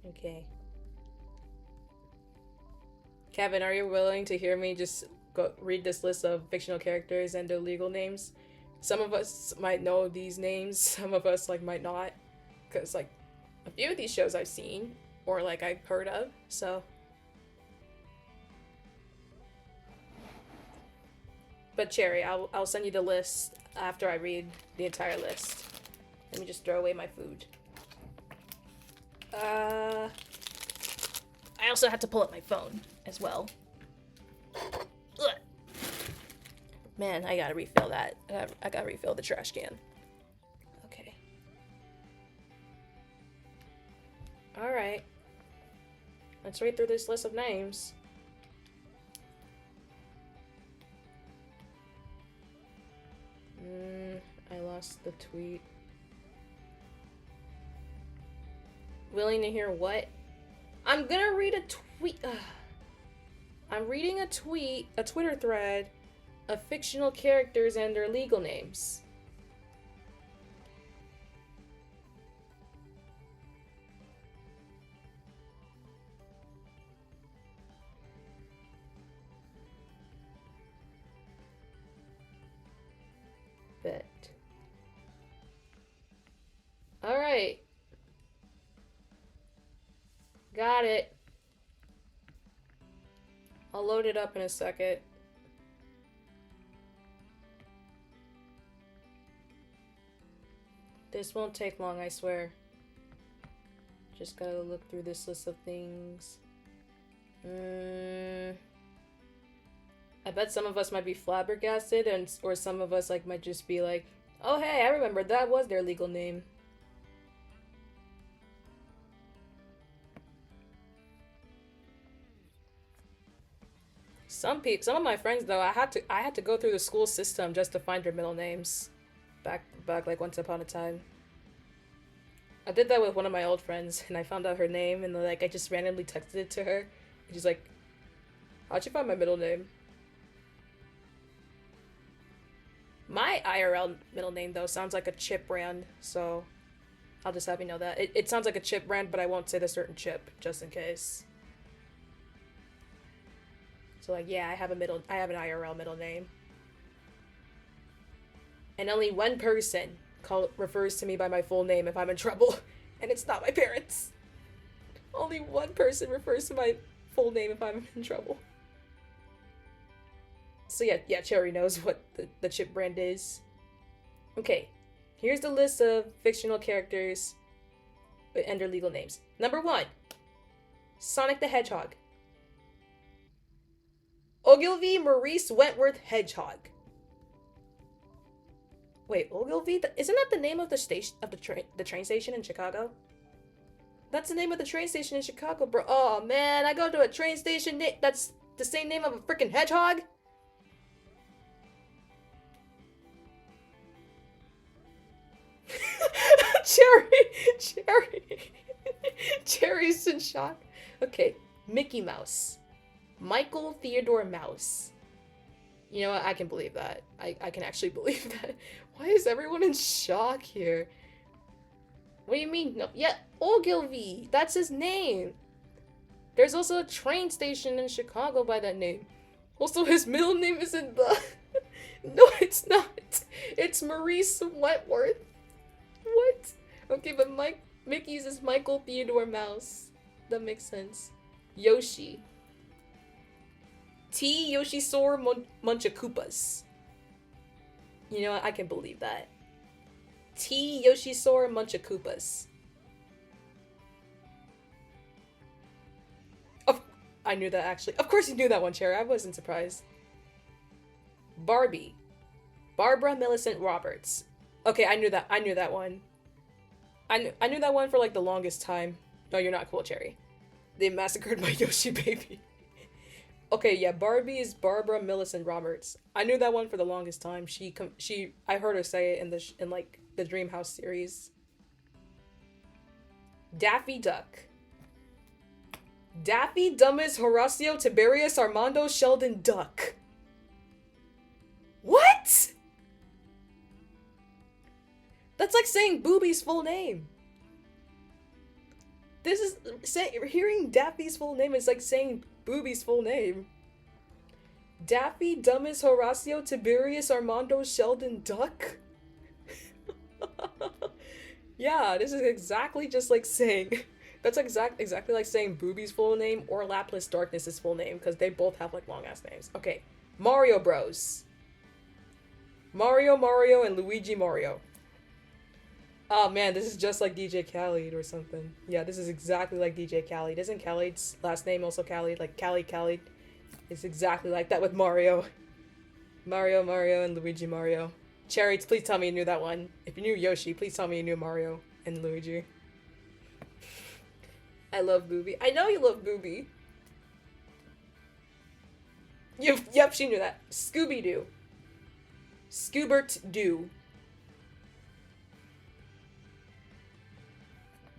Okay. Kevin, are you willing to hear me just go read this list of fictional characters and their legal names? Some of us might know these names, some of us like might not, because like a few of these shows I've seen or like I've heard of, so But Cherry, I'll send you the list after I read the entire list. Let me just throw away my food. I also had to pull up my phone as well. Ugh. Man, I gotta refill that. I gotta refill the trash can. Okay. Alright. Let's read through this list of names. I lost the tweet. Willing to hear what? I'm gonna read a tweet. I'm reading a tweet, a Twitter thread of fictional characters and their legal names. Bet. Alright. Got it. I'll load it up in a second. This won't take long, I swear. Just gotta look through this list of things. I bet some of us might be flabbergasted, or some of us might just be like, oh hey, I remember that was their legal name. Some of my friends though, I had to go through the school system just to find their middle names. Back like once upon a time. I did that with one of my old friends, and I found out her name, and I just randomly texted it to her. And she's like, how'd you find my middle name? My IRL middle name, though, sounds like a chip brand, so I'll just have you know that. It sounds like a chip brand, but I won't say the certain chip, just in case. So, yeah, I have an IRL middle name. And only one person refers to me by my full name if I'm in trouble, and it's not my parents. Only one person refers to my full name if I'm in trouble. So yeah, Cherry knows what the chip brand is. Okay, here's the list of fictional characters and their legal names. Number 1, Sonic the Hedgehog. Ogilvy Maurice Wentworth Hedgehog. Wait, Ogilvy? Isn't that the name of the station of the train station in Chicago? That's the name of the train station in Chicago, bro. Oh man, I go to a train station that's the same name of a freaking hedgehog. Cherry's in shock. Okay, Mickey Mouse. Michael Theodore Mouse. You know what? I can believe that. I can actually believe that. Why is everyone in shock here? What do you mean? No, yeah, Ogilvy. That's his name. There's also a train station in Chicago by that name. Also, his middle name isn't the... No, it's not. It's Maurice Wentworth. What? Okay, but Mickey's is Michael Theodore Mouse. That makes sense. Yoshi. T. Yoshisaur Munchakoopas. You know what? I can believe that. T. Yoshisaur Munchakoopas. Oh, I knew that actually. Of course you knew that one, Cherry. I wasn't surprised. Barbie. Barbara Millicent Roberts. Okay, I knew that one. I knew that one for the longest time. No, you're not cool, Cherry. They massacred my Yoshi baby. Okay, yeah, Barbie is Barbara Millicent Roberts. I knew that one for the longest time. I heard her say it in the Dreamhouse series. Daffy Duck. Daffy Dumas Horacio Tiberius Armando Sheldon Duck. What? That's like saying Booby's full name. Hearing Daffy's full name is like saying Booby's full name. Daffy Dumas Horacio Tiberius Armando Sheldon Duck? Yeah, this is exactly just like saying... That's exactly like saying Booby's full name or Laplace Darkness's full name, because they both have long-ass names. Okay, Mario Bros. Mario, Mario, and Luigi Mario. Oh man, this is just like DJ Khaled or something. Yeah, this is exactly like DJ Khaled. Isn't Khaled's last name also Khaled? Like Khaled. It's exactly like that with Mario. Mario, Mario, and Luigi Mario. Cherry, please tell me you knew that one. If you knew Yoshi, please tell me you knew Mario and Luigi. I love Booby. I know you love Booby. Yep, she knew that. Scooby-Doo. Scoobert-Doo.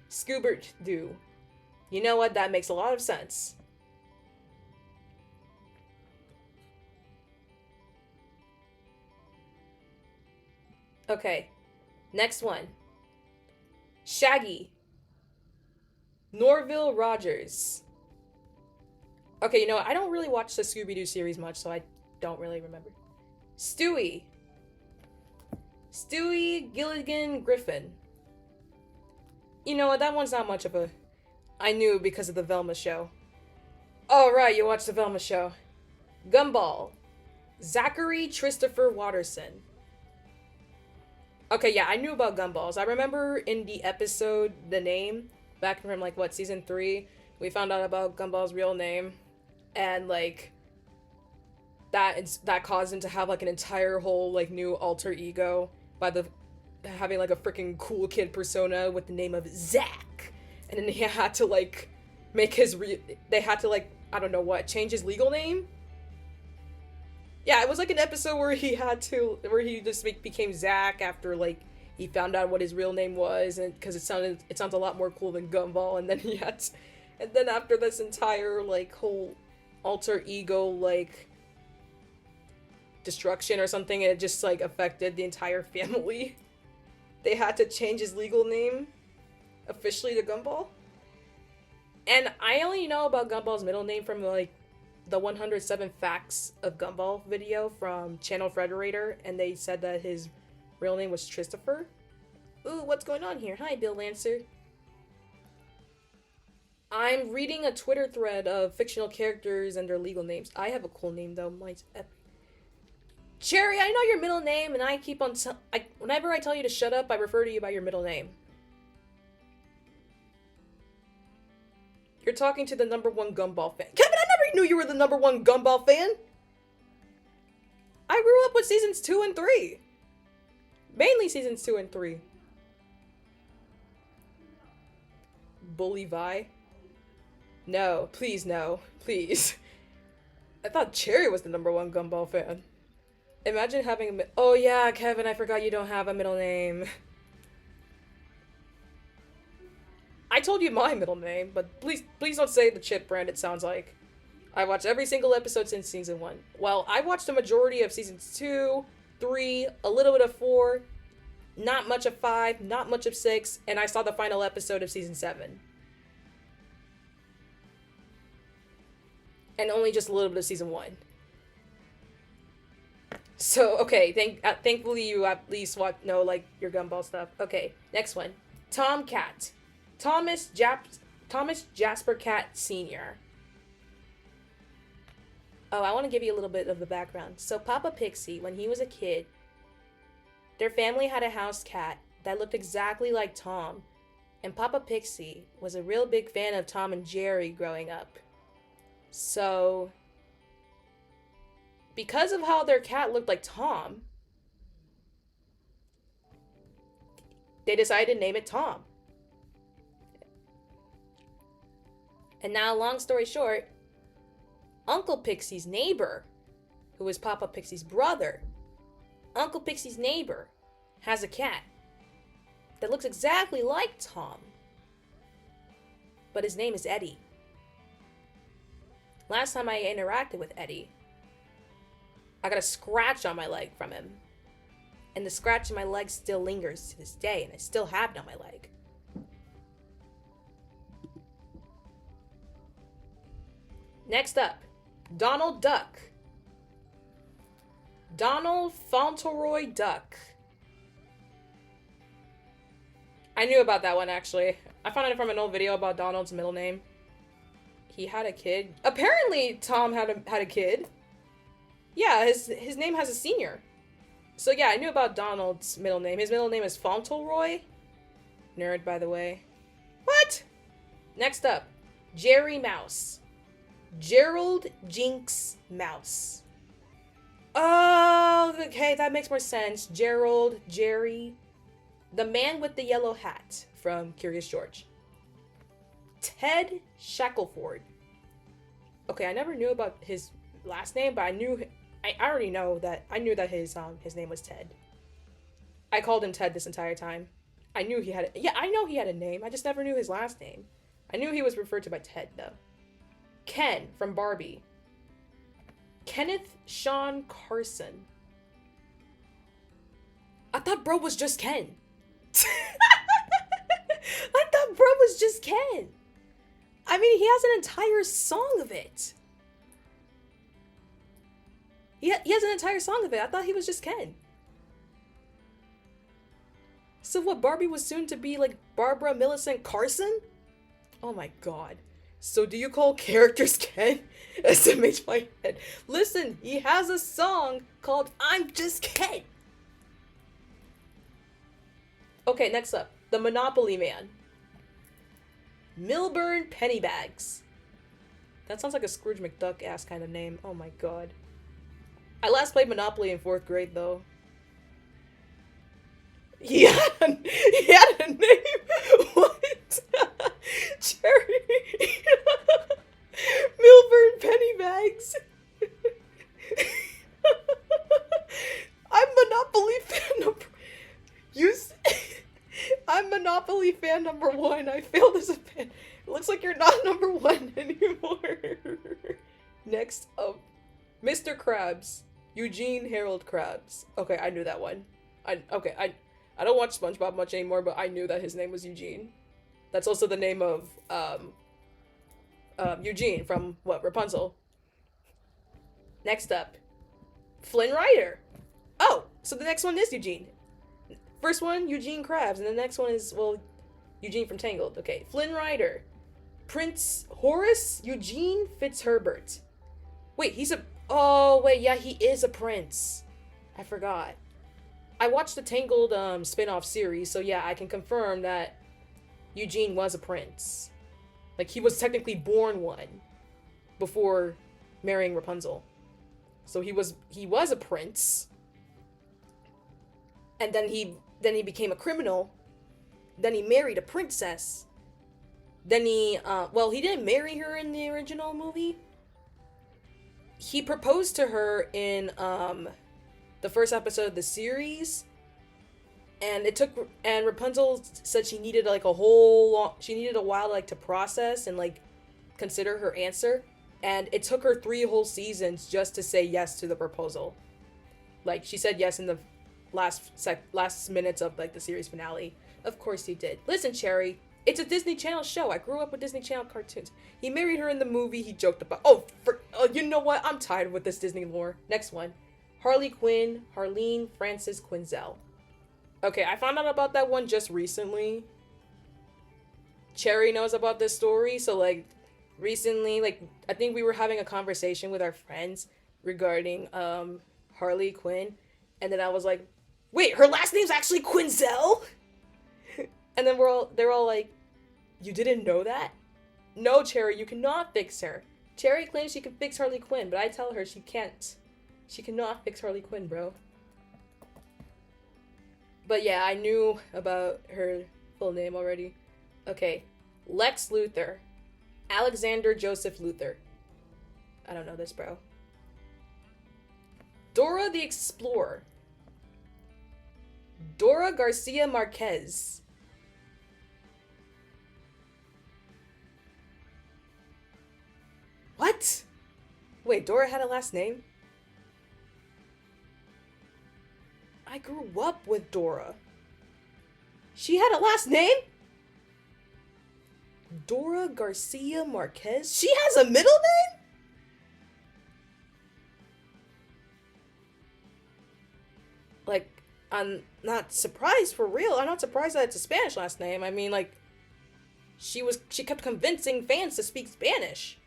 Scoobert-Doo. You know what? That makes a lot of sense. Okay. Next one. Shaggy. Norville Rogers. Okay, you know what? I don't really watch the Scooby-Doo series much, so I don't really remember. Stewie. Stewie Gilligan Griffin. You know what? That one's not much of a... I knew because of the Velma show. Oh, right, you watched the Velma show. Gumball. Zachary Christopher Watterson. Okay, yeah, I knew about Gumballs. I remember in the episode, the name, back from, like, what, season 3, we found out about Gumball's real name, and, like, that caused him to have, like, an entire whole, like, new alter ego by having, like, a freaking cool kid persona with the name of Zach, and then he had to, like, they had to, like, I don't know what, change his legal name? Yeah, it was like an episode where he just became Zach after, like, he found out what his real name was, and because it sounds a lot more cool than Gumball, and then after this entire, like, whole alter ego, like, destruction or something, it just, like, affected the entire family. They had to change his legal name officially to Gumball. And I only know about Gumball's middle name from, like, the 107 Facts of Gumball video from Channel Frederator, and they said that his real name was Christopher. Ooh, what's going on here? Hi, Bill Lancer. I'm reading a Twitter thread of fictional characters and their legal names. I have a cool name, though. Mine's Cherry, I know your middle name, and I keep on... whenever I tell you to shut up, I refer to you by your middle name. You're talking to the #1 Gumball fan. Kevin, I never knew you were the #1 Gumball fan! I grew up with seasons 2 and 3. Mainly seasons 2 and 3. Bully Vi? No, please no. Please. I thought Cherry was the #1 Gumball fan. Imagine having a oh yeah, Kevin, I forgot you don't have a middle name. I told you my middle name, but please don't say the chip brand it sounds like. I watched every single episode since season 1. Well, I watched the majority of seasons 2, 3, a little bit of 4, not much of 5, not much of 6, and I saw the final episode of season 7. And only just a little bit of season 1. So, okay, thankfully you at least know, like, your Gumball stuff. Okay, next one. Tomcat. Thomas Jasper Cat Sr. Oh, I want to give you a little bit of the background. So Papa Pixie, when he was a kid, their family had a house cat that looked exactly like Tom. And Papa Pixie was a real big fan of Tom and Jerry growing up. So, because of how their cat looked like Tom, they decided to name it Tom. And now, long story short, Uncle Pixie's neighbor, who is Papa Pixie's brother, Uncle Pixie's neighbor has a cat that looks exactly like Tom. But his name is Eddie. Last time I interacted with Eddie, I got a scratch on my leg from him. And the scratch in my leg still lingers to this day, and I still have it on my leg. Next up, Donald Duck. Donald Fauntleroy Duck. I knew about that one, actually. I found it from an old video about Donald's middle name. He had a kid. Apparently, Tom had a kid. Yeah, his name has a senior. So yeah, I knew about Donald's middle name. His middle name is Fauntleroy. Nerd, by the way. What? Next up, Jerry Mouse. Gerald Jinx Mouse. Oh, okay, that makes more sense. Gerald, Jerry. The man with the yellow hat from Curious George. Ted Shackleford. Okay, I never knew about his last name, but I already know that I knew that his name was Ted. I called him Ted this entire time. I knew he had I know he had a name. I just never knew his last name. I knew he was referred to by Ted though. Ken from Barbie. Kenneth Sean Carson. I thought bro was just Ken. I thought bro was just Ken. I mean, he has an entire song of it. He has an entire song of it. I thought he was just Ken. So what, Barbie was soon to be like Barbara Millicent Carson? Oh my god. So do you call characters Ken? SMH my head. Listen, he has a song called I'm Just Ken. Okay, next up. The Monopoly Man. Milburn Pennybags. That sounds like a Scrooge McDuck ass kind of name. Oh my god. I last played Monopoly in 4th grade though. He had a name. What? Cherry. Milburn Pennybags. I'm Monopoly fan number. I'm Monopoly fan number 1. I failed as a fan. It looks like you're not number 1 anymore. Next up, Mr. Krabs. Eugene Harold Krabs. Okay, I knew that one. I don't watch SpongeBob much anymore, but I knew that his name was Eugene. That's also the name of Eugene from Rapunzel. Next up, Flynn Rider. Oh, so the next one is Eugene. First one, Eugene Krabs, and the next one is, well, Eugene from Tangled. Okay, Flynn Rider. Prince Horace Eugene Fitzherbert. Wait, he is a prince. I forgot. I watched the Tangled spin-off series, so yeah, I can confirm that Eugene was a prince. Like, he was technically born one before marrying Rapunzel. So he was a prince. And then he became a criminal. Then he married a princess. Then he didn't marry her in the original movie. He proposed to her in the first episode of the series, and Rapunzel said she needed a while like to process and like consider her answer, and it took her 3 whole seasons just to say yes to the proposal. Like, she said yes in the last minutes of like the series finale. Of course he did. Listen, Cherry, it's a Disney Channel show. I grew up with Disney Channel cartoons. He married her in the movie. He joked about. You know what? I'm tired with this Disney lore. Next one. Harley Quinn, Harleen Frances Quinzel. Okay, I found out about that one just recently. Cherry knows about this story, so like recently, like I think we were having a conversation with our friends regarding Harley Quinn, and then I was like, wait, her last name's actually Quinzel? And then they're all like, you didn't know that? No, Cherry, you cannot fix her. Cherry claims she can fix Harley Quinn, but I tell her she can't. She cannot fix Harley Quinn, bro. But yeah, I knew about her full name already. Okay. Lex Luthor. Alexander Joseph Luthor. I don't know this, bro. Dora the Explorer. Dora Garcia Marquez. What? Wait, Dora had a last name? I grew up with Dora. She had a last name? Dora Garcia Marquez? She has a middle name? Like, I'm not surprised for real. I'm not surprised that it's a Spanish last name. I mean, like, she kept convincing fans to speak Spanish.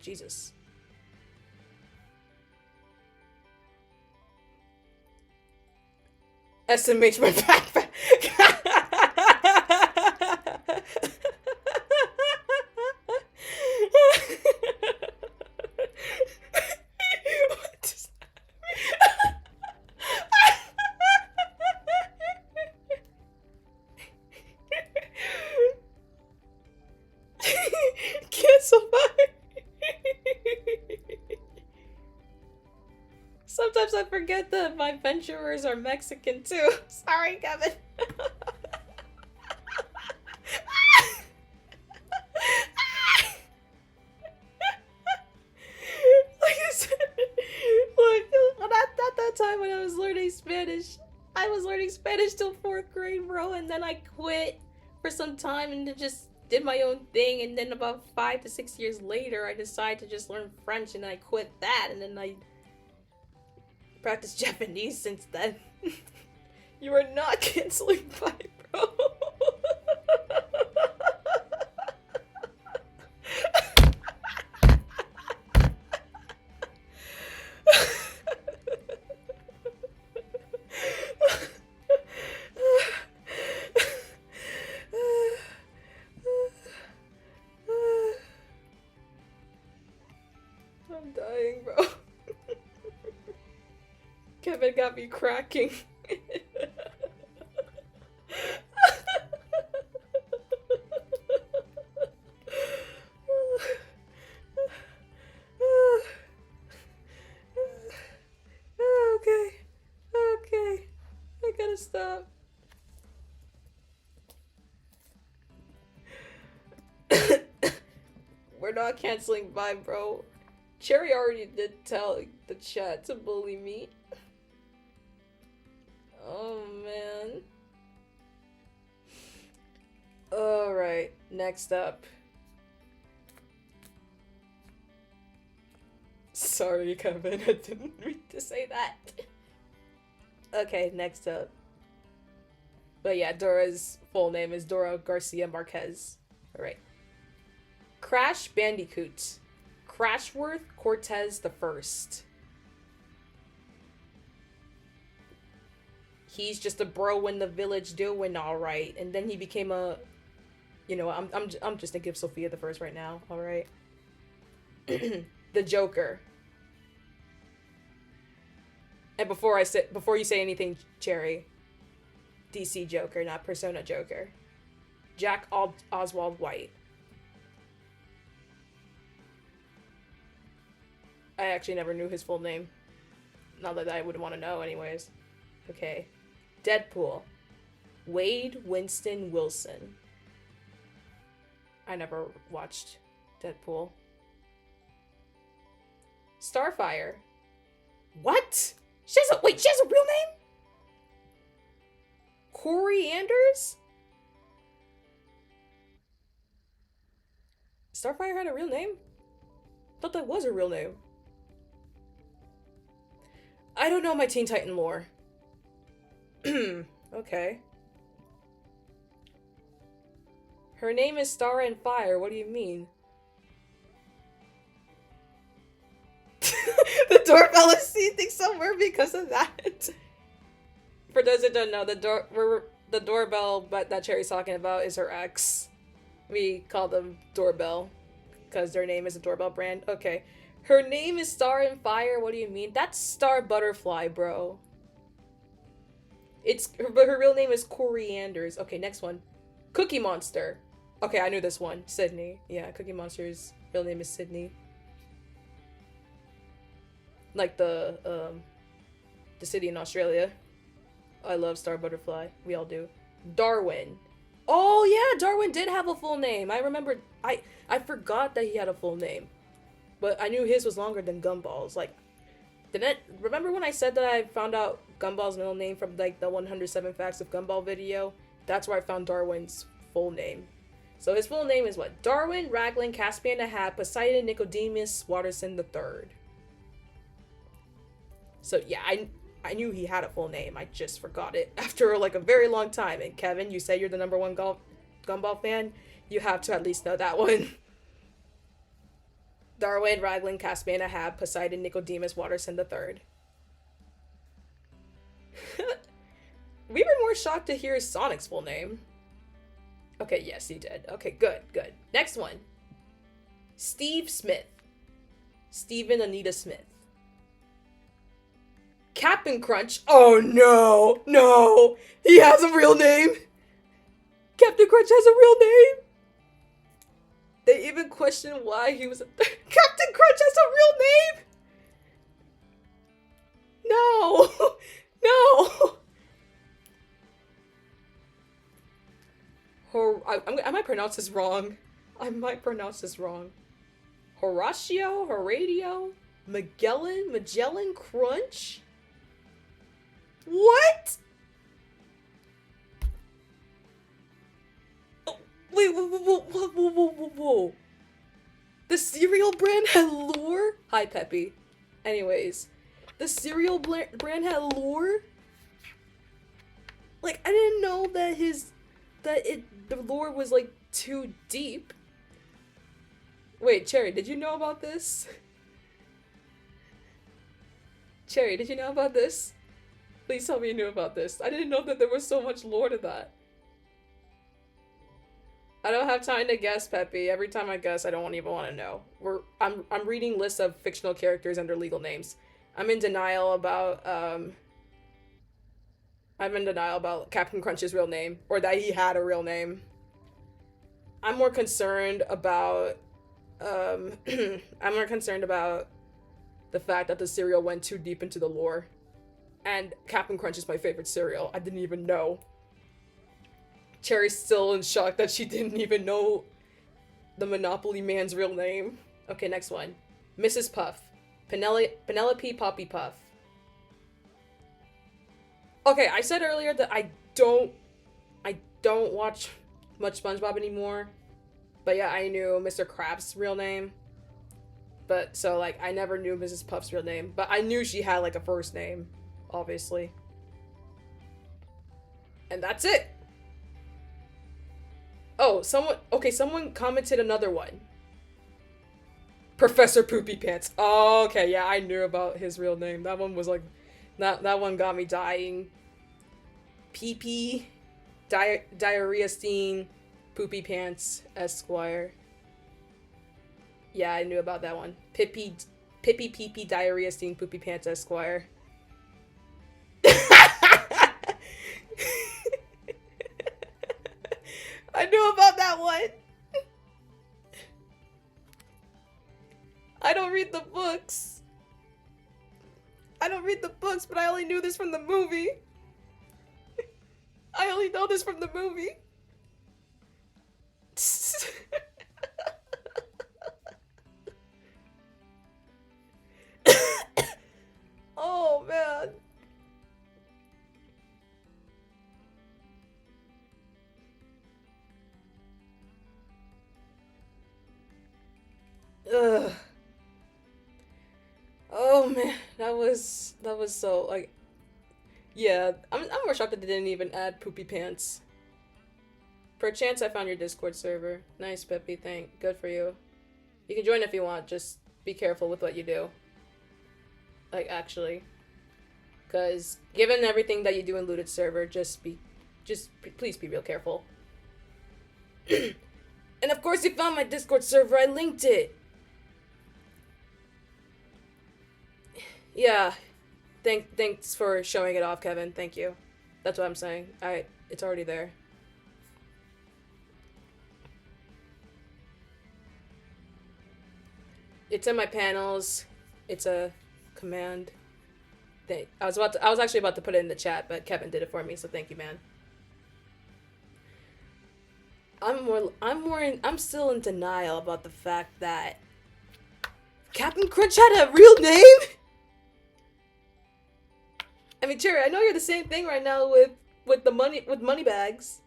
Jesus. SMH my backpack. What does that cancel my. Sometimes I forget that my venturers are Mexican too. Sorry, Kevin. Like I said, look, at that time when I was learning Spanish, I was learning Spanish till 4th grade, bro, and then I quit for some time and just did my own thing, and then about 5 to 6 years later, I decided to just learn French, and I quit that, and then I practiced Japanese since then. You are not canceling my bro. I'm dying, bro. Kevin got me cracking. Okay. I gotta stop. We're not canceling Vibe, bro. Cherry already did tell the chat to bully me. Oh, man. Alright, next up. Sorry, Kevin, I didn't mean to say that. Okay, next up. But yeah, Dora's full name is Dora Garcia Marquez. Alright. Crash Bandicoot. Crashworth Cortez the First. He's just a bro in the village doing all right, and then he became a, you know, I'm just thinking of Sophia the First right now. All right. The Joker. And before you say anything, Cherry, DC Joker, not Persona Joker. Jack Oswald White. I actually never knew his full name. Not that I would want to know anyways. Okay. Deadpool. Wade Winston Wilson. I never watched Deadpool. Starfire. What? She has a real name? Corey Anders? Starfire had a real name? Thought that was a real name. I don't know my Teen Titan lore. Okay. Her name is Star and Fire. What do you mean? The doorbell is seething somewhere because of that. For those that don't know, the doorbell that Cherry's talking about is her ex. We call them Doorbell because their name is a doorbell brand. Okay. Her name is Star and Fire. What do you mean? That's Star Butterfly, bro. But her real name is Corey Anders. Okay, next one. Cookie Monster. Okay, I knew this one. Sydney. Yeah, Cookie Monster's real name is Sydney. Like the city in Australia. I love Star Butterfly. We all do. Darwin. Oh yeah, Darwin did have a full name. I remember. I forgot that he had a full name. But I knew his was longer than Gumball's. Like, remember when I said that I found out Gumball's middle name from like the 107 Facts of Gumball video? That's where I found Darwin's full name. So his full name is what? Darwin Raglan Caspian the Hat Poseidon Nicodemus Watterson III. So yeah, I knew he had a full name. I just forgot it after like a very long time. And Kevin, you say you're the #1 Gumball fan. You have to at least know that one. Darwin, Raglan, Caspian, Ahab, Poseidon, Nicodemus, Waterson the Third. We were more shocked to hear Sonic's full name. Okay, yes, you did. Okay, good, good. Next one. Steve Smith. Stephen Anita Smith. Captain Crunch. Oh no, no. He has a real name. Captain Crunch has a real name. They even question why he was Captain Crunch has a real name. No. No. I might pronounce this wrong. Horatio? Horatio? Magellan Crunch? What? Oh, wait, whoa. The cereal brand had lore? Hi, Peppy. Anyways, the cereal brand had lore? Like, I didn't know that the lore was, like, too deep. Wait, Cherry, did you know about this? Cherry, did you know about this? Please tell me you knew about this. I didn't know that there was so much lore to that. I don't have time to guess, Peppy. Every time I guess, I don't even want to know. I'm reading lists of fictional characters under legal names. I'm in denial about Captain Crunch's real name, or that he had a real name. I'm more concerned about the fact that the cereal went too deep into the lore. And Captain Crunch is my favorite cereal. I didn't even know. Cherry's still in shock that she didn't even know the Monopoly man's real name. Okay, next one. Mrs. Puff. Penelope Poppy Puff. Okay, I said earlier that I don't watch much SpongeBob anymore. But yeah, I knew Mr. Krabs' real name. But, so, like, I never knew Mrs. Puff's real name. But I knew she had, like, a first name. Obviously. And that's it. Oh, someone commented another one. Professor Poopy Pants. Oh, okay, yeah, I knew about his real name. That one was like, that one got me dying. PP, Diarrhea Steen, Poopy Pants, Esquire. Yeah, I knew about that one. Pippi, Pee, Diarrhea Steen, Poopy Pants, Esquire. I knew about that one. I don't read the books. But I only knew this from the movie. I only know this from the movie. Oh, man. Ugh. Oh man, that was so, like, yeah, I'm more shocked that they didn't even add Poopy Pants. Perchance I found your Discord server. Nice, Peppy, good for you. You can join if you want, just be careful with what you do. Like, actually. Because, given everything that you do in Looted server, please be real careful. And of course you found my Discord server, I linked it! Yeah. Thanks for showing it off, Kevin. Thank you. That's what I'm saying. It's already there. It's in my panels. It's a command thing. I was actually about to put it in the chat, but Kevin did it for me, so thank you, man. I'm still in denial about the fact that Captain Crunch had a real name? I mean, Cherry, I know you're the same thing right now with money bags.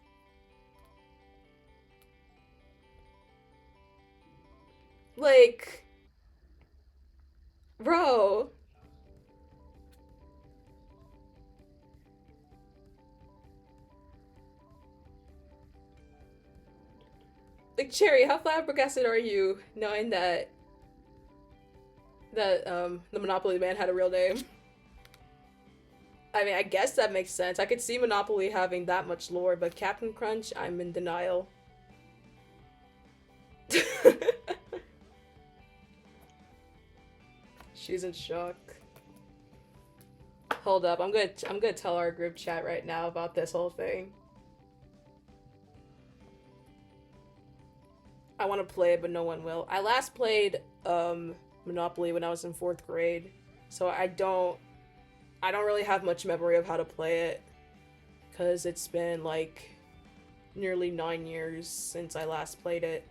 Like, bro. Like, Cherry, how flabbergasted are you knowing that that the Monopoly man had a real name. I mean, I guess that makes sense. I could see Monopoly having that much lore, but Captain Crunch, I'm in denial. She's in shock. Hold up, I'm gonna tell our group chat right now about this whole thing. I want to play it, but no one will. I last played Monopoly when I was in 4th grade, so I don't really have much memory of how to play it, because it's been like nearly 9 years since I last played it.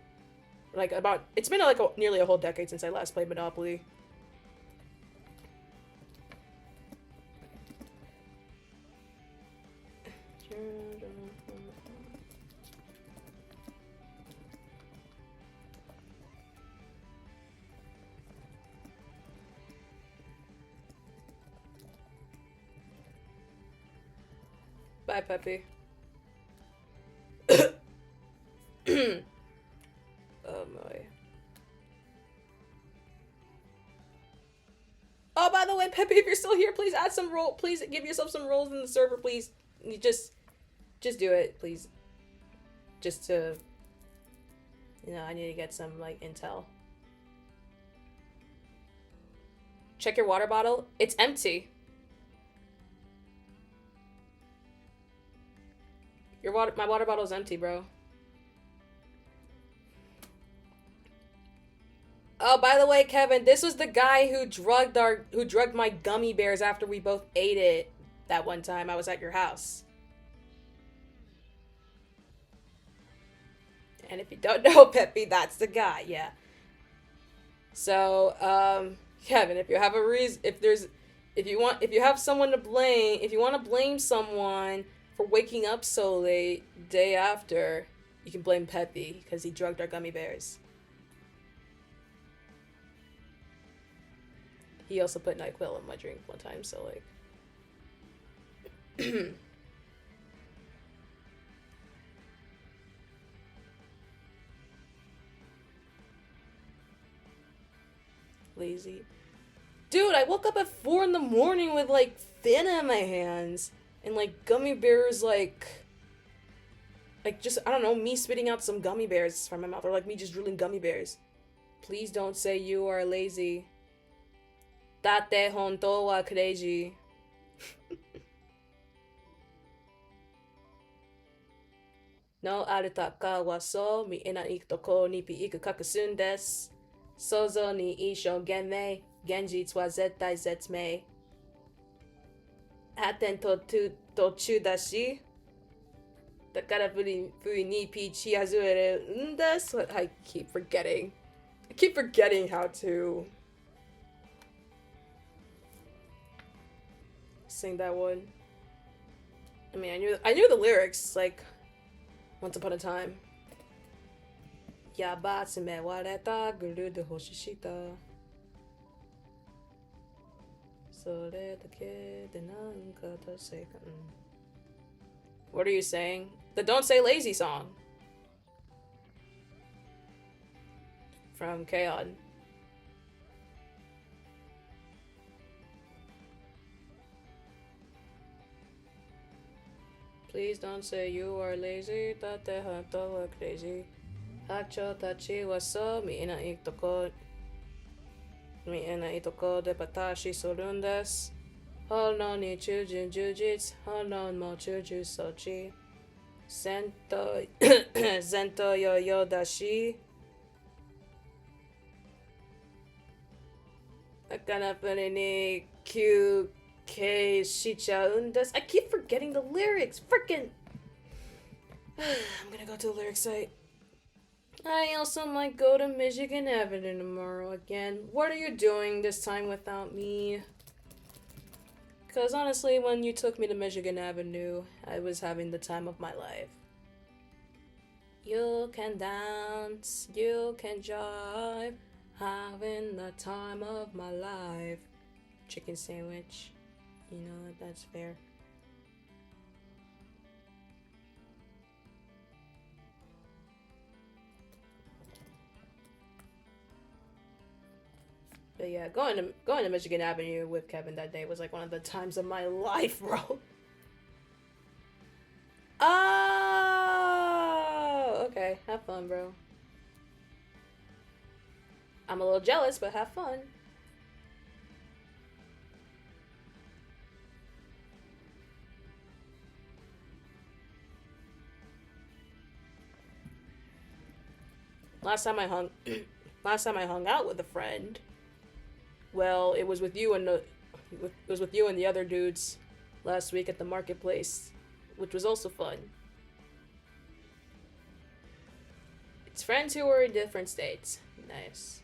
Like it's been like nearly a whole decade since I last played Monopoly. Bye, Peppy. Oh my. Oh, by the way, Peppy, if you're still here, please add some role. Please give yourself some roles in the server, please. You just do it, please. Just to, you know, I need to get some like intel. Check your water bottle. It's empty. My water bottle's empty, bro. Oh, by the way, Kevin, this was the guy who drugged my gummy bears after we both ate it that one time I was at your house. And if you don't know Peppy, that's the guy, yeah. So, Kevin, if you have a reason, if you have someone to blame, if you want to blame someone for waking up so late day after, you can blame Peppy because he drugged our gummy bears. He also put NyQuil in my drink one time, so like. Lazy. Dude, I woke up at 4 in the morning with like Fanta in my hands and like gummy bears, like just, I don't know, me spitting out some gummy bears from my mouth, or like me just drooling gummy bears. Please don't say you are lazy. Date hontou wa crazy. No arutaka wa so mi ina ikutoko ni pi ikukakusun desu. Sozo ni isho genmei. Genjitsu wa zettai zetmei. Hatten tochu dashi. Dakara furi ni pichi hazueru desu. I keep forgetting how to sing that one. I mean, I knew the lyrics, like, once upon a time. Yabatsume wareta guru de hoshishita. Sore dake de nanka taseka. What are you saying? The Don't Say Lazy song. From K-On. Please don't say you are lazy. Tate hanto wa crazy. Hacho tachi wa so mi ina itoko de batashi sorun desu. Hono ni chujin jujitsu. Hono mo chuju sochi. Zento yo dashi. Akana funi ni kyu K Shicha Undas. I keep forgetting the lyrics. Frickin'. I'm gonna go to the lyric site. I also might go to Michigan Avenue tomorrow again. What are you doing this time without me? Because honestly, when you took me to Michigan Avenue, I was having the time of my life. You can dance, you can jive, having the time of my life. Chicken sandwich. You know, that's fair. But yeah, going to Michigan Avenue with Kevin that day was like one of the times of my life, bro. Oh, okay. Have fun, bro. I'm a little jealous, but have fun. Last time I hung out with a friend. Well, it was with you and the other dudes last week at the marketplace, which was also fun. It's friends who are in different states. Nice.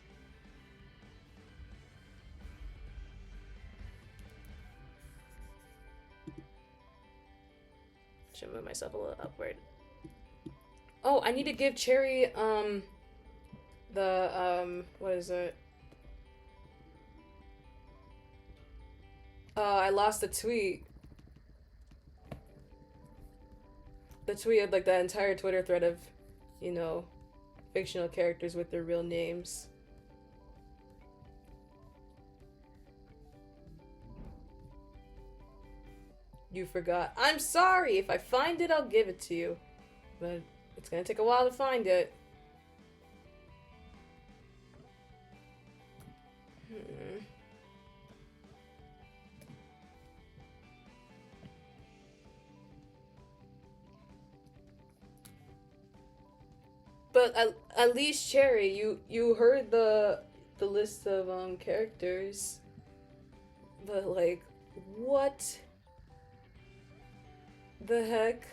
Should move myself a little upward. Oh, I need to give Cherry, what is it? I lost a tweet. The tweet had, like, the entire Twitter thread of, you know, fictional characters with their real names. You forgot. I'm sorry! If I find it, I'll give it to you. But it's gonna take a while to find it. But at least, Cherry, you heard the list of characters. But, like, what the heck?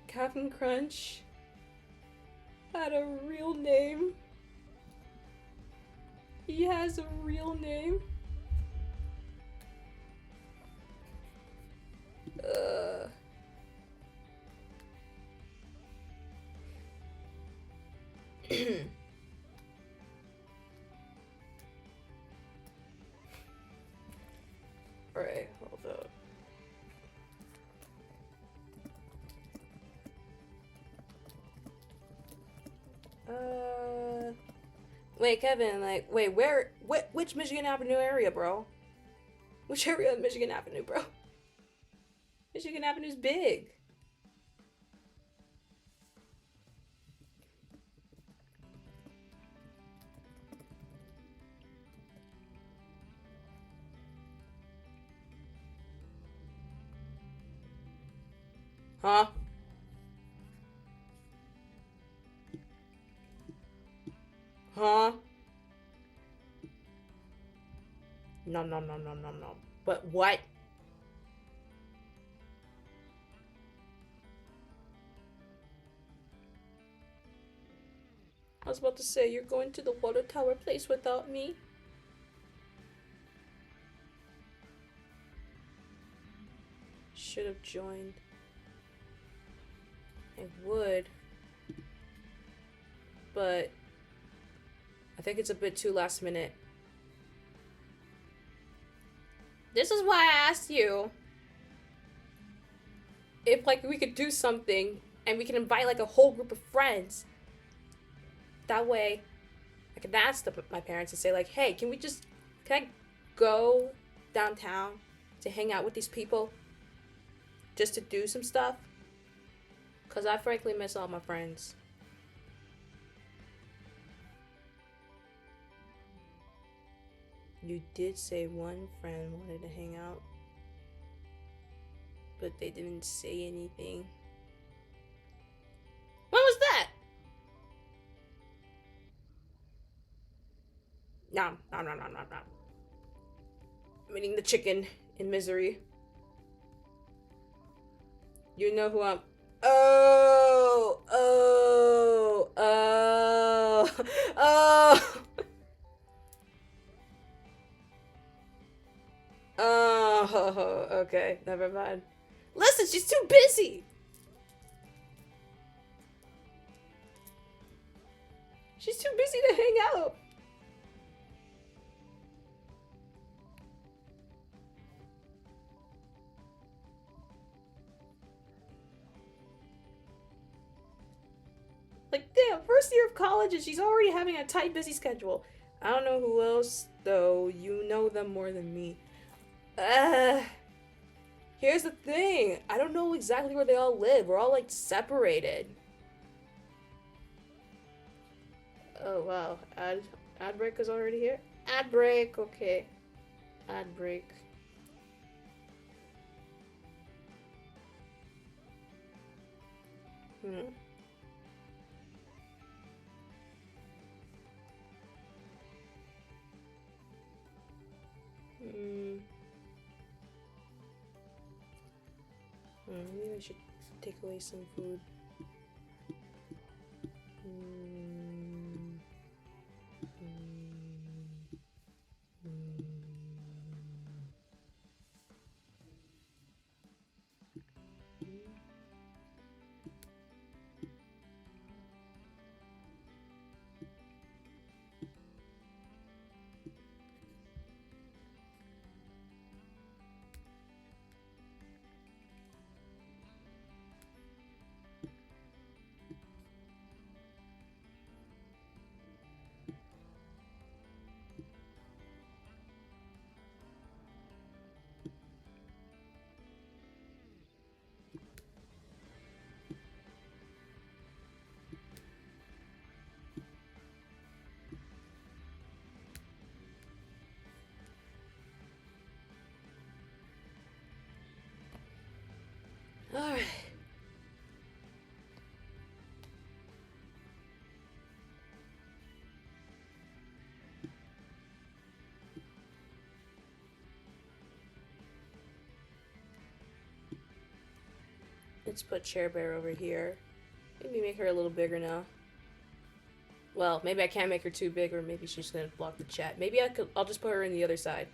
Captain Crunch had a real name. He has a real name. Alright, hold up. Wait, Kevin, like, wait, which Michigan Avenue area, bro? Which area of Michigan Avenue, bro? Michigan Avenue's big. Huh? Huh? No. But what? I was about to say, you're going to the water tower place without me? Should have joined. I would. But I think it's a bit too last minute. This is why I asked you if, like, we could do something and we can invite, like, a whole group of friends. That way, I can ask my parents and say, like, hey, can I go downtown to hang out with these people? Just to do some stuff? Because I frankly miss all my friends. You did say one friend wanted to hang out, but they didn't say anything. When was that? No. I'm eating the chicken in misery. You know who I'm... Oh! Oh, okay, never mind. Listen, she's too busy! She's too busy to hang out! Like, damn, first year of college and she's already having a tight, busy schedule. I don't know who else though. You know them more than me. Here's the thing. I don't know exactly where they all live. We're all, like, separated. Oh, wow. Ad break is already here? Ad break, okay. Ad break. Hmm. Maybe I should take away some food. Alright. Let's put Chair Bear over here. Maybe make her a little bigger now. Well, maybe I can't make her too big, or maybe she's gonna block the chat. Maybe I'll just put her in the other side.